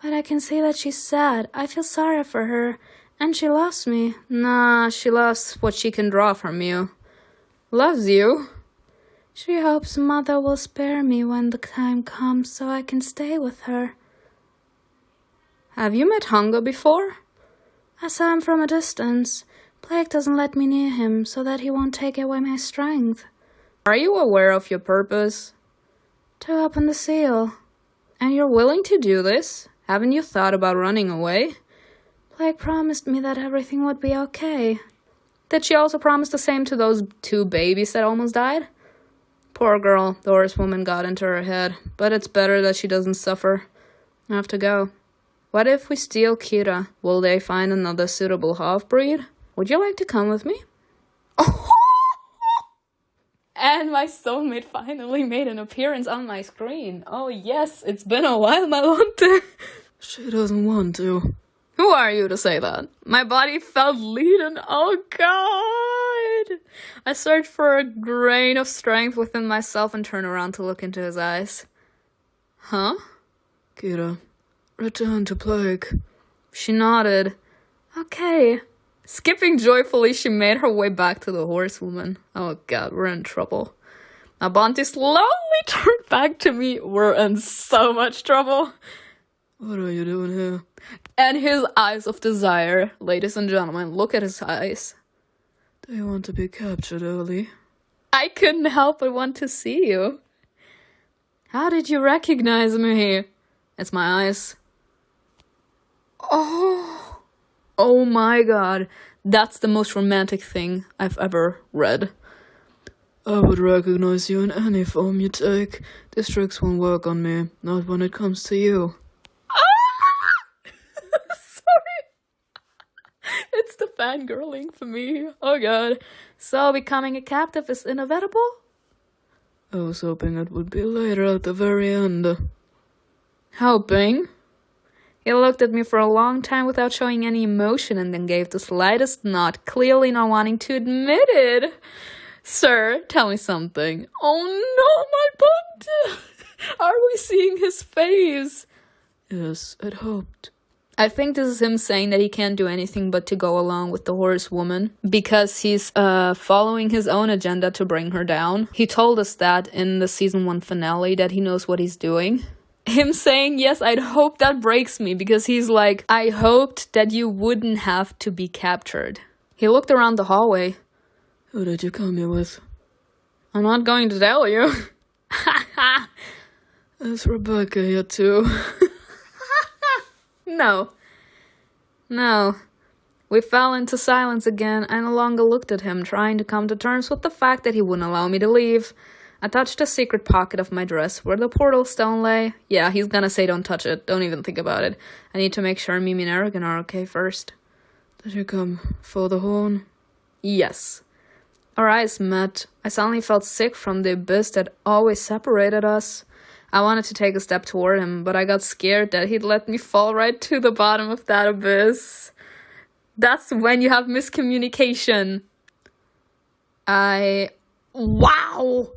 But I can see that she's sad. I feel sorry for her. And she loves me. Nah, she loves what she can draw from you. Loves you? She hopes Mother will spare me when the time comes so I can stay with her. Have you met Hunger before? I saw him from a distance. Plague doesn't let me near him so that he won't take away my strength. Are you aware of your purpose? To open the seal. And you're willing to do this? Haven't you thought about running away? Plague promised me that everything would be okay. Did she also promise the same to those 2 babies that almost died? Poor girl, the horsewoman got into her head, but it's better that she doesn't suffer. I have to go. What if we steal Kira? Will they find another suitable half-breed? Would you like to come with me? And my soulmate finally made an appearance on my screen. Oh yes, it's been a while, Malbonte. She doesn't want to. Who are you to say that? My body felt leaden. Oh god! I searched for a grain of strength within myself and turned around to look into his eyes. Huh? Kira, return to Plague. She nodded. Okay. Skipping joyfully, she made her way back to the horsewoman. Oh god, we're in trouble. Malbonte slowly turned back to me. We're in so much trouble. What are you doing here? And his eyes of desire. Ladies and gentlemen, look at his eyes. Do you want to be captured early? I couldn't help but want to see you. How did you recognize me? It's my eyes. Oh my god. That's the most romantic thing I've ever read. I would recognize you in any form you take. These tricks won't work on me, not when it comes to you. Sorry. It's the fangirling for me. Oh god. So becoming a captive is inevitable? I was hoping it would be later at the very end. Hoping? He looked at me for a long time without showing any emotion and then gave the slightest nod, clearly not wanting to admit it. Sir, tell me something. Oh no, my butt! Are we seeing his face? Yes, I'd hoped. I think this is him saying that he can't do anything but to go along with the horsewoman because he's following his own agenda to bring her down. He told us that in the season 1 finale, that he knows what he's doing. Him saying, yes, I'd hope, that breaks me because he's like, I hoped that you wouldn't have to be captured. He looked around the hallway. Who did you come here with? I'm not going to tell you. Is Rebecca here too? No. We fell into silence again. I no longer looked at him, trying to come to terms with the fact that he wouldn't allow me to leave. I touched the secret pocket of my dress where the portal stone lay. Yeah, he's gonna say don't touch it. Don't even think about it. I need to make sure Mimi and Aragon are okay first. Did you come for the horn? Yes. Our eyes met. I suddenly felt sick from the abyss that always separated us. I wanted to take a step toward him, but I got scared that he'd let me fall right to the bottom of that abyss. That's when you have miscommunication. Wow!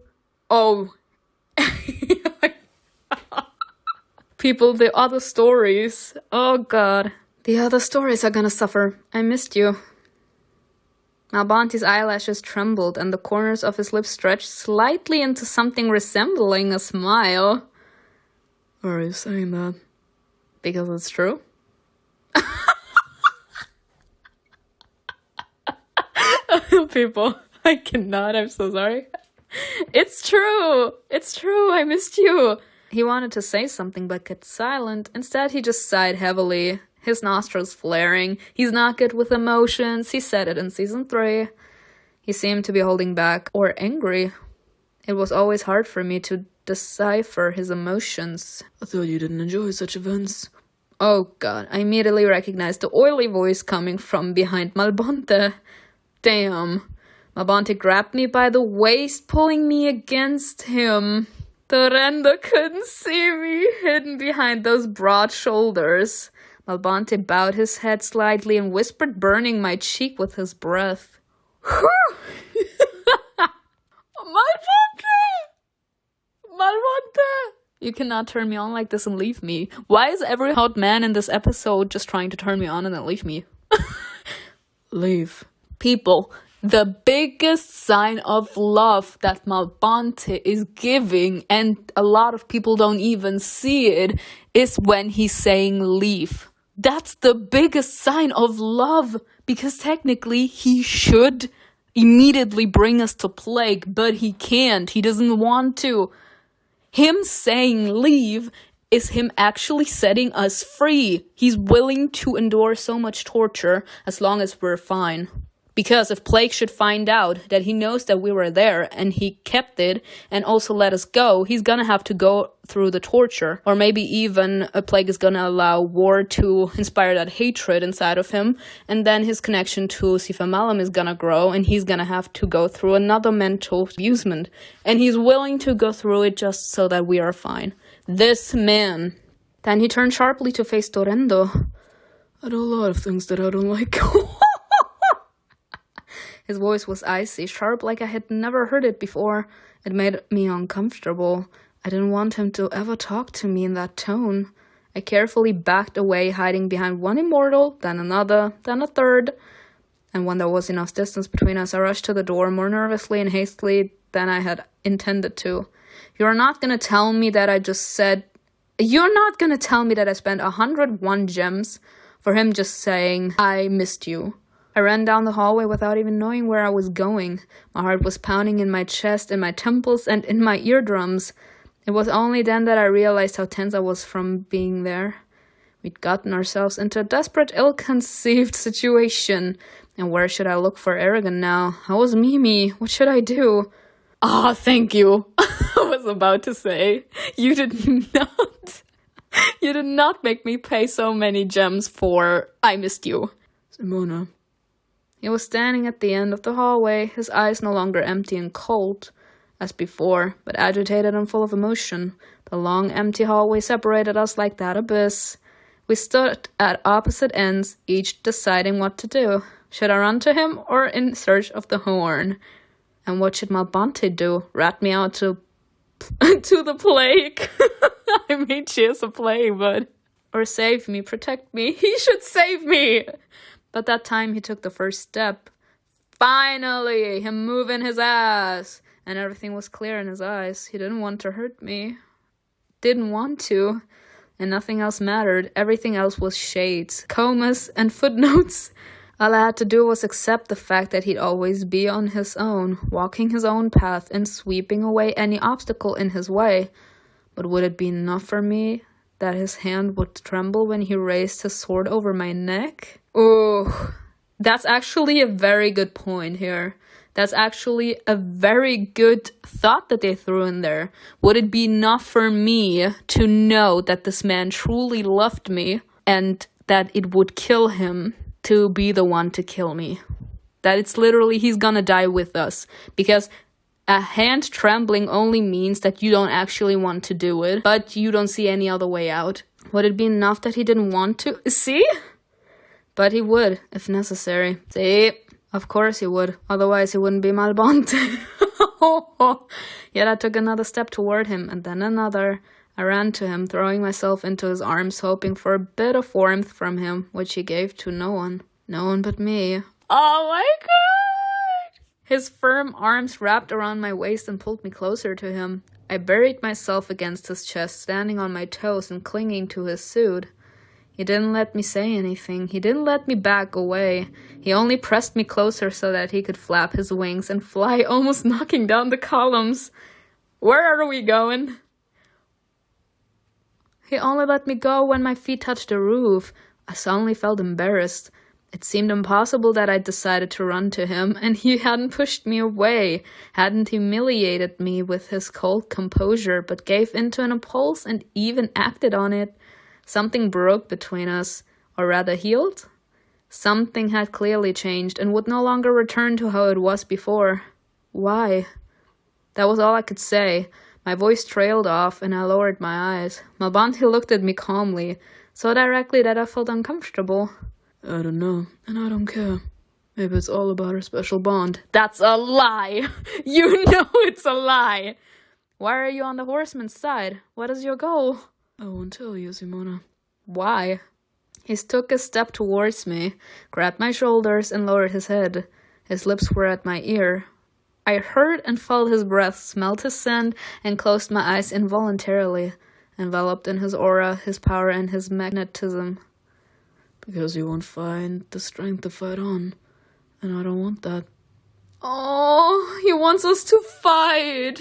Oh. People, the other stories. Oh god. The other stories are gonna suffer. I missed you. Malbonte's eyelashes trembled and the corners of his lips stretched slightly into something resembling a smile. Why are you saying that? Because it's true. People, I cannot. I'm so sorry. It's true. It's true. I missed you. He wanted to say something but kept silent. Instead, he just sighed heavily, his nostrils flaring. He's not good with emotions. He said it in season 3. He seemed to be holding back or angry. It was always hard for me to decipher his emotions. I thought you didn't enjoy such events. Oh god, I immediately recognized the oily voice coming from behind Malbonte. Damn. Malbonte grabbed me by the waist, pulling me against him. Torrendo couldn't see me, hidden behind those broad shoulders. Malbonte bowed his head slightly and whispered, burning my cheek with his breath. Malbonte! You cannot turn me on like this and leave me. Why is every hot man in this episode just trying to turn me on and then leave me? Leave. People, the biggest sign of love that Malbonte is giving, and a lot of people don't even see it, is when he's saying leave. That's the biggest sign of love, because technically he should immediately bring us to plague, but he can't. He doesn't want to. Him saying leave is him actually setting us free. He's willing to endure so much torture as long as we're fine. Because if Plague should find out that he knows that we were there and he kept it and also let us go, he's gonna have to go through the torture. Or maybe even a Plague is gonna allow War to inspire that hatred inside of him, and then his connection to Sifa Malam is gonna grow and he's gonna have to go through another mental abusement. And he's willing to go through it just so that we are fine. This man. Then he turned sharply to face Torrendo. I do a lot of things that I don't like. His voice was icy, sharp like I had never heard it before. It made me uncomfortable. I didn't want him to ever talk to me in that tone. I carefully backed away, hiding behind one immortal, then another, then a third. And when there was enough distance between us, I rushed to the door more nervously and hastily than I had intended to. You're not gonna tell me that I spent 101 gems for him just saying, I missed you. I ran down the hallway without even knowing where I was going. My heart was pounding in my chest, in my temples, and in my eardrums. It was only then that I realized how tense I was from being there. We'd gotten ourselves into a desperate, ill-conceived situation. And where should I look for Aragon now? How was Mimi? What should I do? Ah, thank you. I was about to say, you did not make me pay so many gems for I missed you. Simona. He was standing at the end of the hallway, his eyes no longer empty and cold, as before, but agitated and full of emotion. The long, empty hallway separated us like that abyss. We stood at opposite ends, each deciding what to do. Should I run to him or in search of the horn? And what should Malbonte do? Rat me out to the plague? I mean, she is a plague, but... Or save me, protect me. He should save me! But that time he took the first step. Finally, him moving his ass. And everything was clear in his eyes. He didn't want to hurt me. Didn't want to. And nothing else mattered. Everything else was shades, comas, and footnotes. All I had to do was accept the fact that he'd always be on his own, walking his own path and sweeping away any obstacle in his way. But would it be enough for me that his hand would tremble when he raised his sword over my neck? Oh, That's actually a very good point here. That's actually a very good thought that they threw in there. Would it be enough for me to know that this man truly loved me and that it would kill him to be the one to kill me? That it's literally he's gonna die with us. Because a hand trembling only means that you don't actually want to do it, but you don't see any other way out. Would it be enough that he didn't want to? See? But he would, if necessary. See? Of course he would. Otherwise he wouldn't be Malbonte. Yet I took another step toward him, and then another. I ran to him, throwing myself into his arms, hoping for a bit of warmth from him, which he gave to no one. No one but me. Oh my god! His firm arms wrapped around my waist and pulled me closer to him. I buried myself against his chest, standing on my toes and clinging to his suit. He didn't let me say anything. He didn't let me back away. He only pressed me closer so that he could flap his wings and fly, almost knocking down the columns. Where are we going? He only let me go when my feet touched the roof. I suddenly felt embarrassed. It seemed impossible that I'd decided to run to him, and he hadn't pushed me away, hadn't humiliated me with his cold composure, but gave in to an impulse and even acted on it. Something broke between us, or rather healed. Something had clearly changed and would no longer return to how it was before. Why? That was all I could say. My voice trailed off and I lowered my eyes. Malbonte looked at me calmly, so directly that I felt uncomfortable. I don't know, and I don't care. Maybe it's all about our special bond. That's a lie! You know it's a lie! Why are you on the horseman's side? What is your goal? I won't tell you, Simona. Why? He took a step towards me, grabbed my shoulders, and lowered his head. His lips were at my ear. I heard and felt his breath, smelled his scent, and closed my eyes involuntarily, enveloped in his aura, his power, and his magnetism. Because you won't find the strength to fight on, and I don't want that. Oh, he wants us to fight!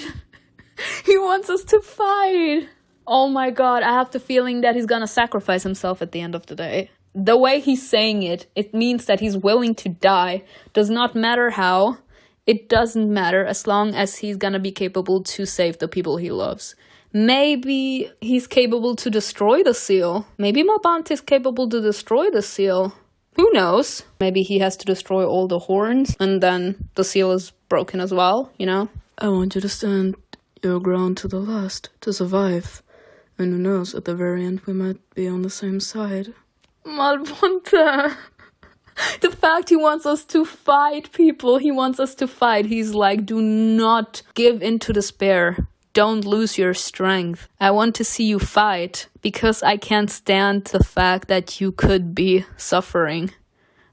He wants us to fight! Oh my god, I have the feeling that he's gonna sacrifice himself at the end of the day. The way he's saying it, it means that he's willing to die. Does not matter how. It doesn't matter as long as he's gonna be capable to save the people he loves. Maybe he's capable to destroy the seal. Maybe Malbonte is capable to destroy the seal. Who knows? Maybe he has to destroy all the horns and then the seal is broken as well, you know? I want you to stand your ground to the last, to survive. And who knows, at the very end we might be on the same side. Malbonte! The fact he wants us to fight, people. He wants us to fight. He's like, do not give in to despair. Don't lose your strength. I want to see you fight because I can't stand the fact that you could be suffering.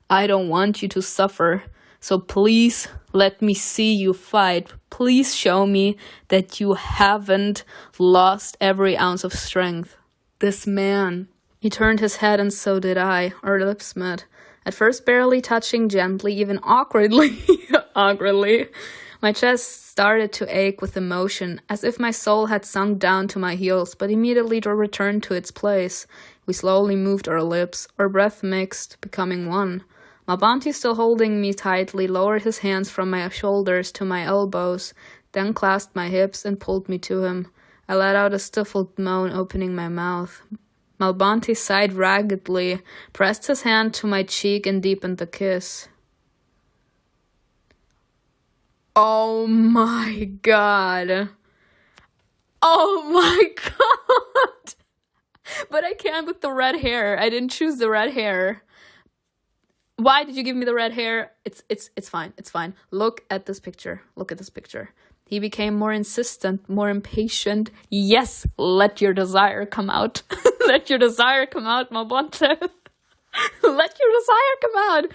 I don't want you to suffer. So please let me see you fight. Please show me that you haven't lost every ounce of strength. This man. He turned his head and so did I. Our lips met. At first barely touching, gently, even awkwardly. Awkwardly. My chest started to ache with emotion, as if my soul had sunk down to my heels, but immediately returned to its place. We slowly moved our lips, our breath mixed, becoming one. Malbonte, still holding me tightly, lowered his hands from my shoulders to my elbows, then clasped my hips and pulled me to him. I let out a stifled moan, opening my mouth. Malbonte sighed raggedly, pressed his hand to my cheek, and deepened the kiss. Oh my god. Oh my god. But I can't with the red hair. I didn't choose the red hair. Why did you give me the red hair? It's fine. It's fine. Look at this picture. Look at this picture. He became more insistent, more impatient. Yes, let your desire come out. Let your desire come out, Malbonte. Let your desire come out.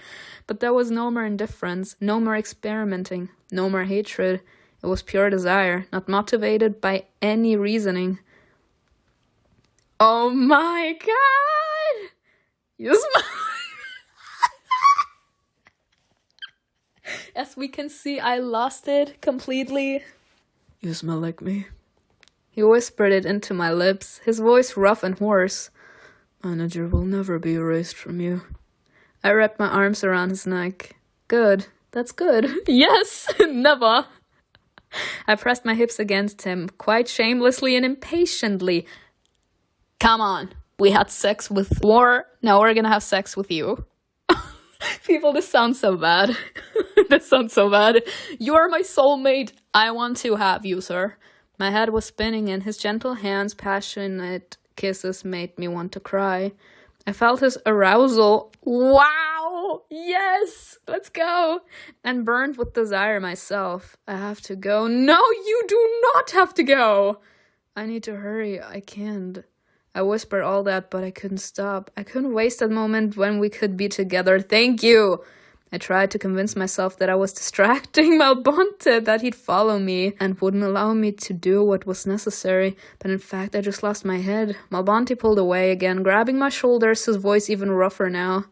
But there was no more indifference, no more experimenting, no more hatred. It was pure desire, not motivated by any reasoning. Oh my god! You smell. As we can see, I lost it completely. You smell like me. He whispered it into my lips, his voice rough and hoarse. Manager will never be erased from you. I wrapped my arms around his neck. Good. That's good. Yes! Never! I pressed my hips against him, quite shamelessly and impatiently. Come on. We had sex with War. Now we're gonna have sex with you. People, this sounds so bad. This sounds so bad. You are my soulmate. I want to have you, sir. My head was spinning and his gentle hands, passionate kisses made me want to cry. I felt his arousal. Wow! Yes! Let's go! And burned with desire myself. I have to go. No, you do not have to go! I need to hurry. I can't. I whispered all that, but I couldn't stop. I couldn't waste that moment when we could be together. Thank you! I tried to convince myself that I was distracting Malbonte, that he'd follow me and wouldn't allow me to do what was necessary. But in fact, I just lost my head. Malbonte pulled away again, grabbing my shoulders, his voice even rougher now.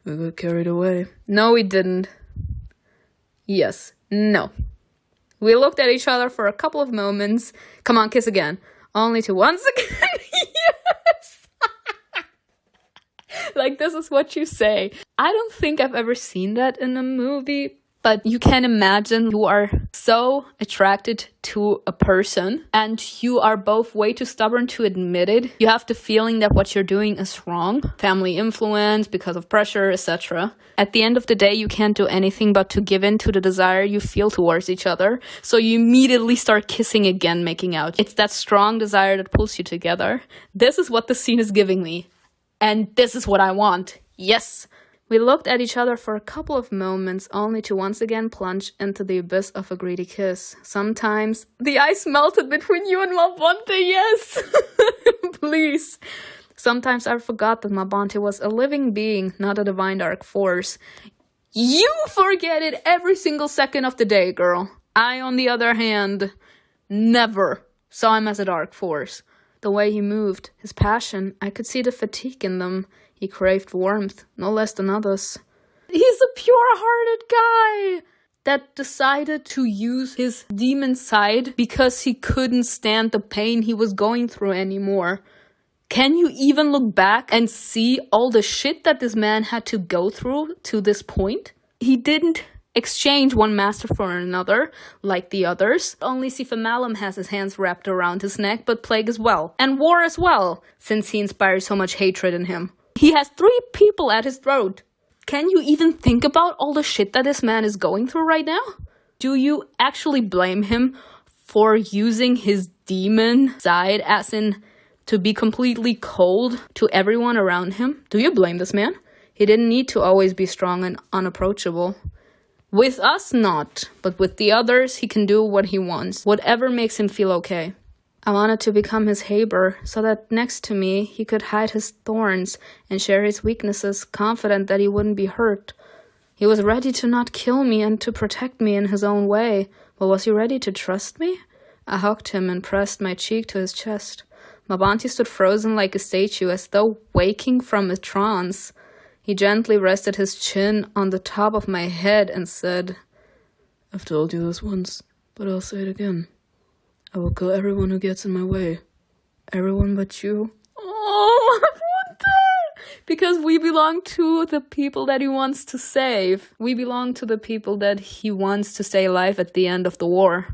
We got carried away. No, we didn't. Yes. No. We looked at each other for a couple of moments. Come on, kiss again. Only to once again. Yes! Like, this is what you say. I don't think I've ever seen that in a movie, but you can imagine you are so attracted to a person and you are both way too stubborn to admit it. You have the feeling that what you're doing is wrong. Family influence, because of pressure, etc. At the end of the day, you can't do anything but to give in to the desire you feel towards each other. So you immediately start kissing again, making out. It's that strong desire that pulls you together. This is what the scene is giving me. And this is what I want. Yes! We looked at each other for a couple of moments, only to once again plunge into the abyss of a greedy kiss. Sometimes the ice melted between you and Malbonte, yes! Please. Sometimes I forgot that Malbonte was a living being, not a divine dark force. You forget it every single second of the day, girl. I, on the other hand, never saw him as a dark force. The way he moved, his passion, I could see the fatigue in them. He craved warmth, no less than others. He's a pure-hearted guy that decided to use his demon side because he couldn't stand the pain he was going through anymore. Can you even look back and see all the shit that this man had to go through to this point? He didn't exchange one master for another, like the others. Only Malum has his hands wrapped around his neck, but Plague as well. And War as well, since he inspired so much hatred in him. He has 3 people at his throat. Can you even think about all the shit that this man is going through right now? Do you actually blame him for using his demon side, as in to be completely cold to everyone around him? Do you blame this man? He didn't need to always be strong and unapproachable. With us, not. But with the others, he can do what he wants. Whatever makes him feel okay. I wanted to become his Haber, so that next to me, he could hide his thorns and share his weaknesses, confident that he wouldn't be hurt. He was ready to not kill me and to protect me in his own way. But was he ready to trust me? I hugged him and pressed my cheek to his chest. Malbonte stood frozen like a statue, as though waking from a trance. He gently rested his chin on the top of my head and said, I've told you this once, but I'll say it again. I will kill everyone who gets in my way. Everyone but you. Oh, Malbonte! Because we belong to the people that he wants to save. We belong to the people that he wants to stay alive at the end of the war.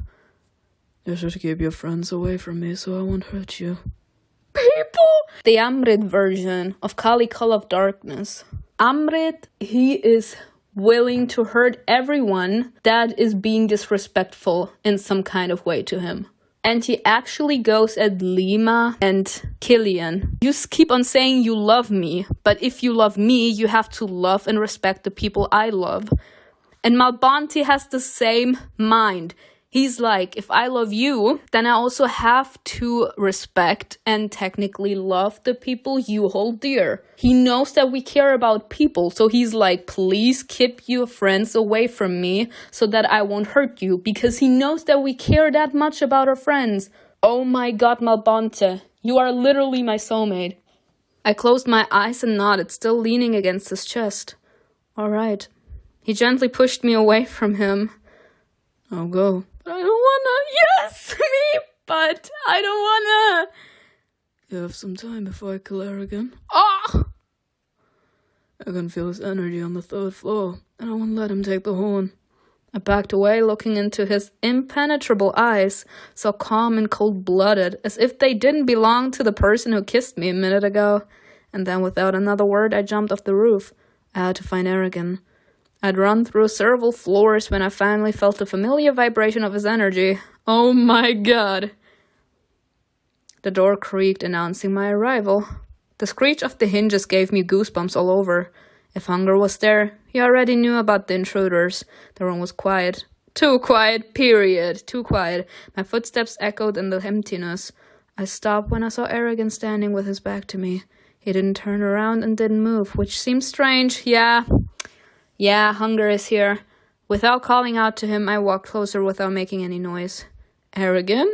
You should keep your friends away from me so I won't hurt you. People! The Amrit version of Kali Call of Darkness. Amrit, he is willing to hurt everyone that is being disrespectful in some kind of way to him. And he actually goes at Lima and Killian. You keep on saying you love me, but if you love me, you have to love and respect the people I love. And Malbonte has the same mind. He's like, if I love you, then I also have to respect and technically love the people you hold dear. He knows that we care about people, so he's like, please keep your friends away from me so that I won't hurt you, because he knows that we care that much about our friends. Oh my god, Malbonte, you are literally my soulmate. I closed my eyes and nodded, still leaning against his chest. All right. He gently pushed me away from him. I'll go. I don't wanna. Yes, me, but I don't wanna. You have some time before I kill her again. Oh! I can feel his energy on the 3rd floor, and I won't let him take the horn. I backed away, looking into his impenetrable eyes, so calm and cold-blooded, as if they didn't belong to the person who kissed me a minute ago. And then, without another word, I jumped off the roof. I had to find Aragon. I'd run through several floors when I finally felt the familiar vibration of his energy. Oh my god! The door creaked, announcing my arrival. The screech of the hinges gave me goosebumps all over. If Hunger was there, he already knew about the intruders. The room was quiet. Too quiet, period. Too quiet. My footsteps echoed in the emptiness. I stopped when I saw Aragon standing with his back to me. He didn't turn around and didn't move, which seemed strange. Yeah, Hunger is here. Without calling out to him, I walked closer without making any noise. Aragon?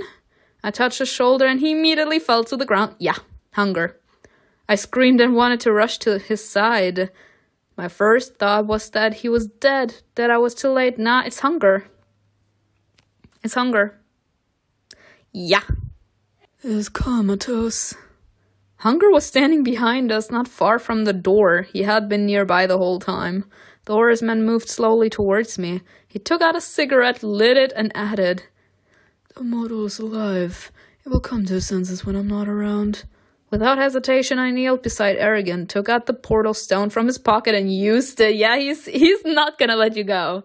I touched his shoulder and he immediately fell to the ground. Yeah, Hunger. I screamed and wanted to rush to his side. My first thought was that he was dead, that I was too late. Nah, it's Hunger. It's Hunger. Yeah. It's comatose. Hunger was standing behind us, not far from the door. He had been nearby the whole time. The horseman moved slowly towards me. He took out a cigarette, lit it, and added, The mortal is alive. It will come to his senses when I'm not around. Without hesitation, I kneeled beside Aragon, took out the portal stone from his pocket and used it. Yeah, he's not gonna let you go.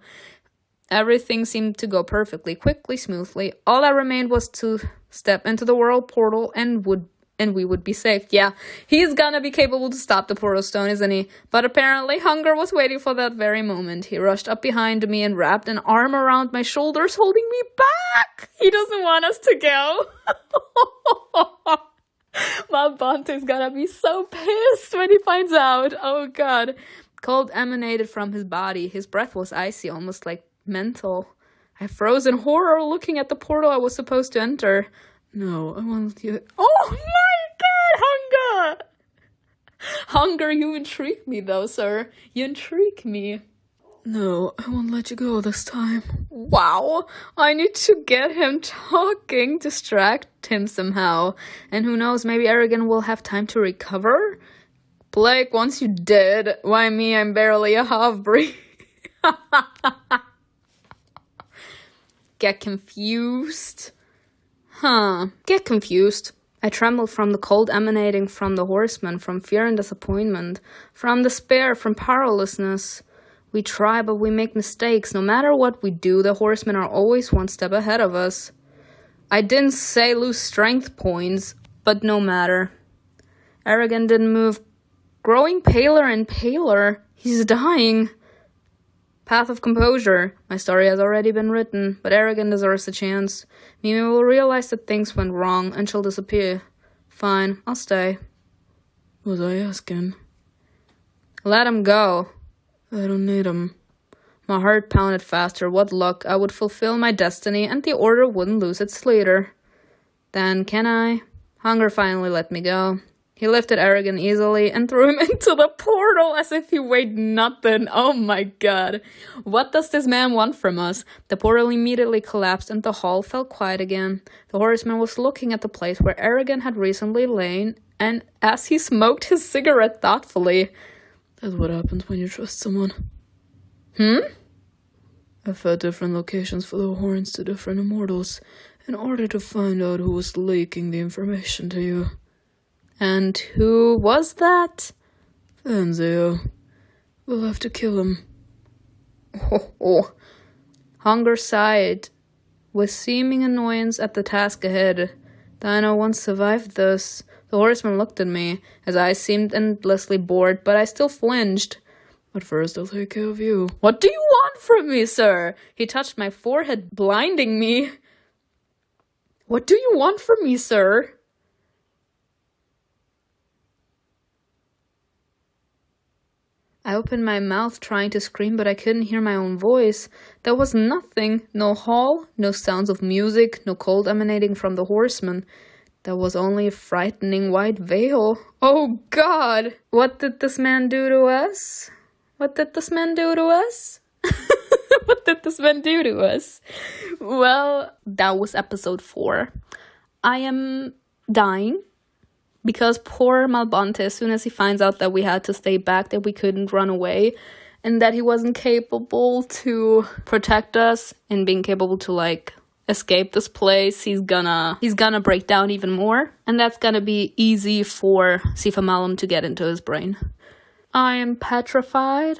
Everything seemed to go perfectly, quickly, smoothly. All that remained was to step into the world portal and we would be safe. Yeah, he's gonna be capable to stop the portal stone, isn't he? But apparently Hunger was waiting for that very moment. He rushed up behind me and wrapped an arm around my shoulders, holding me back. He doesn't want us to go. Malbonte's gonna be so pissed when he finds out. Oh god. Cold emanated from his body. His breath was icy, almost like mental. I froze in horror looking at the portal I was supposed to enter. No, I want you. Oh my god, Hunger! Hunger, you intrigue me though, sir. You intrigue me. No, I won't let you go this time. Wow, I need to get him talking, distract him somehow. And who knows, maybe Aragon will have time to recover? Blake, once you dead, why me, I'm barely a half-breed. Get confused? Get confused. I trembled from the cold emanating from the horseman, from fear and disappointment, from despair, from powerlessness. We try, but we make mistakes. No matter what we do, the horsemen are always one step ahead of us. I didn't say lose strength points, but no matter. Aragon didn't move, growing paler and paler. He's dying. Path of composure. My story has already been written, but Aragon deserves a chance. Mimi will realize that things went wrong, and she'll disappear. Fine, I'll stay. Was I asking? Let him go. I don't need him. My heart pounded faster. What luck. I would fulfill my destiny, and the order wouldn't lose its leader. Then, can I? Hunger finally let me go. He lifted Aragon easily and threw him into the portal as if he weighed nothing. Oh my god. What does this man want from us? The portal immediately collapsed and the hall fell quiet again. The horseman was looking at the place where Aragon had recently lain, and as he smoked his cigarette thoughtfully. That's what happens when you trust someone. I've had different locations for the horns to different immortals in order to find out who was leaking the information to you. And who was that? Fenzio. We'll have to kill him. Oh. Hunger sighed, with seeming annoyance at the task ahead. Dino once survived this. The horseman looked at me. His eyes seemed endlessly bored, but I still flinched. But first I'll take care of you. What do you want from me, sir? He touched my forehead, blinding me. What do you want from me, sir? I opened my mouth trying to scream, but I couldn't hear my own voice. There was nothing. No hall, no sounds of music, no cold emanating from the horseman. There was only a frightening white veil. Oh, God! What did this man do to us? What did this man do to us? What did this man do to us? Well, that was episode 4. I am dying. Because poor Malbonte, as soon as he finds out that we had to stay back, that we couldn't run away, and that he wasn't capable to protect us and being capable to like escape this place, he's gonna break down even more, and that's gonna be easy for Sifa Malum to get into his brain. I am petrified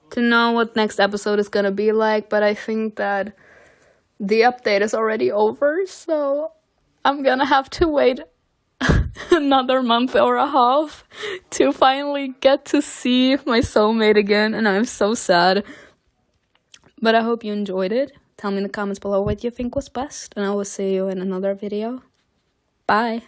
to know what next episode is gonna be like, but I think that the update is already over, so I'm gonna have to wait another month or a half to finally get to see my soulmate again, and I'm so sad. But I hope you enjoyed it. Tell me in the comments below what you think was best, and I will see you in another video. Bye!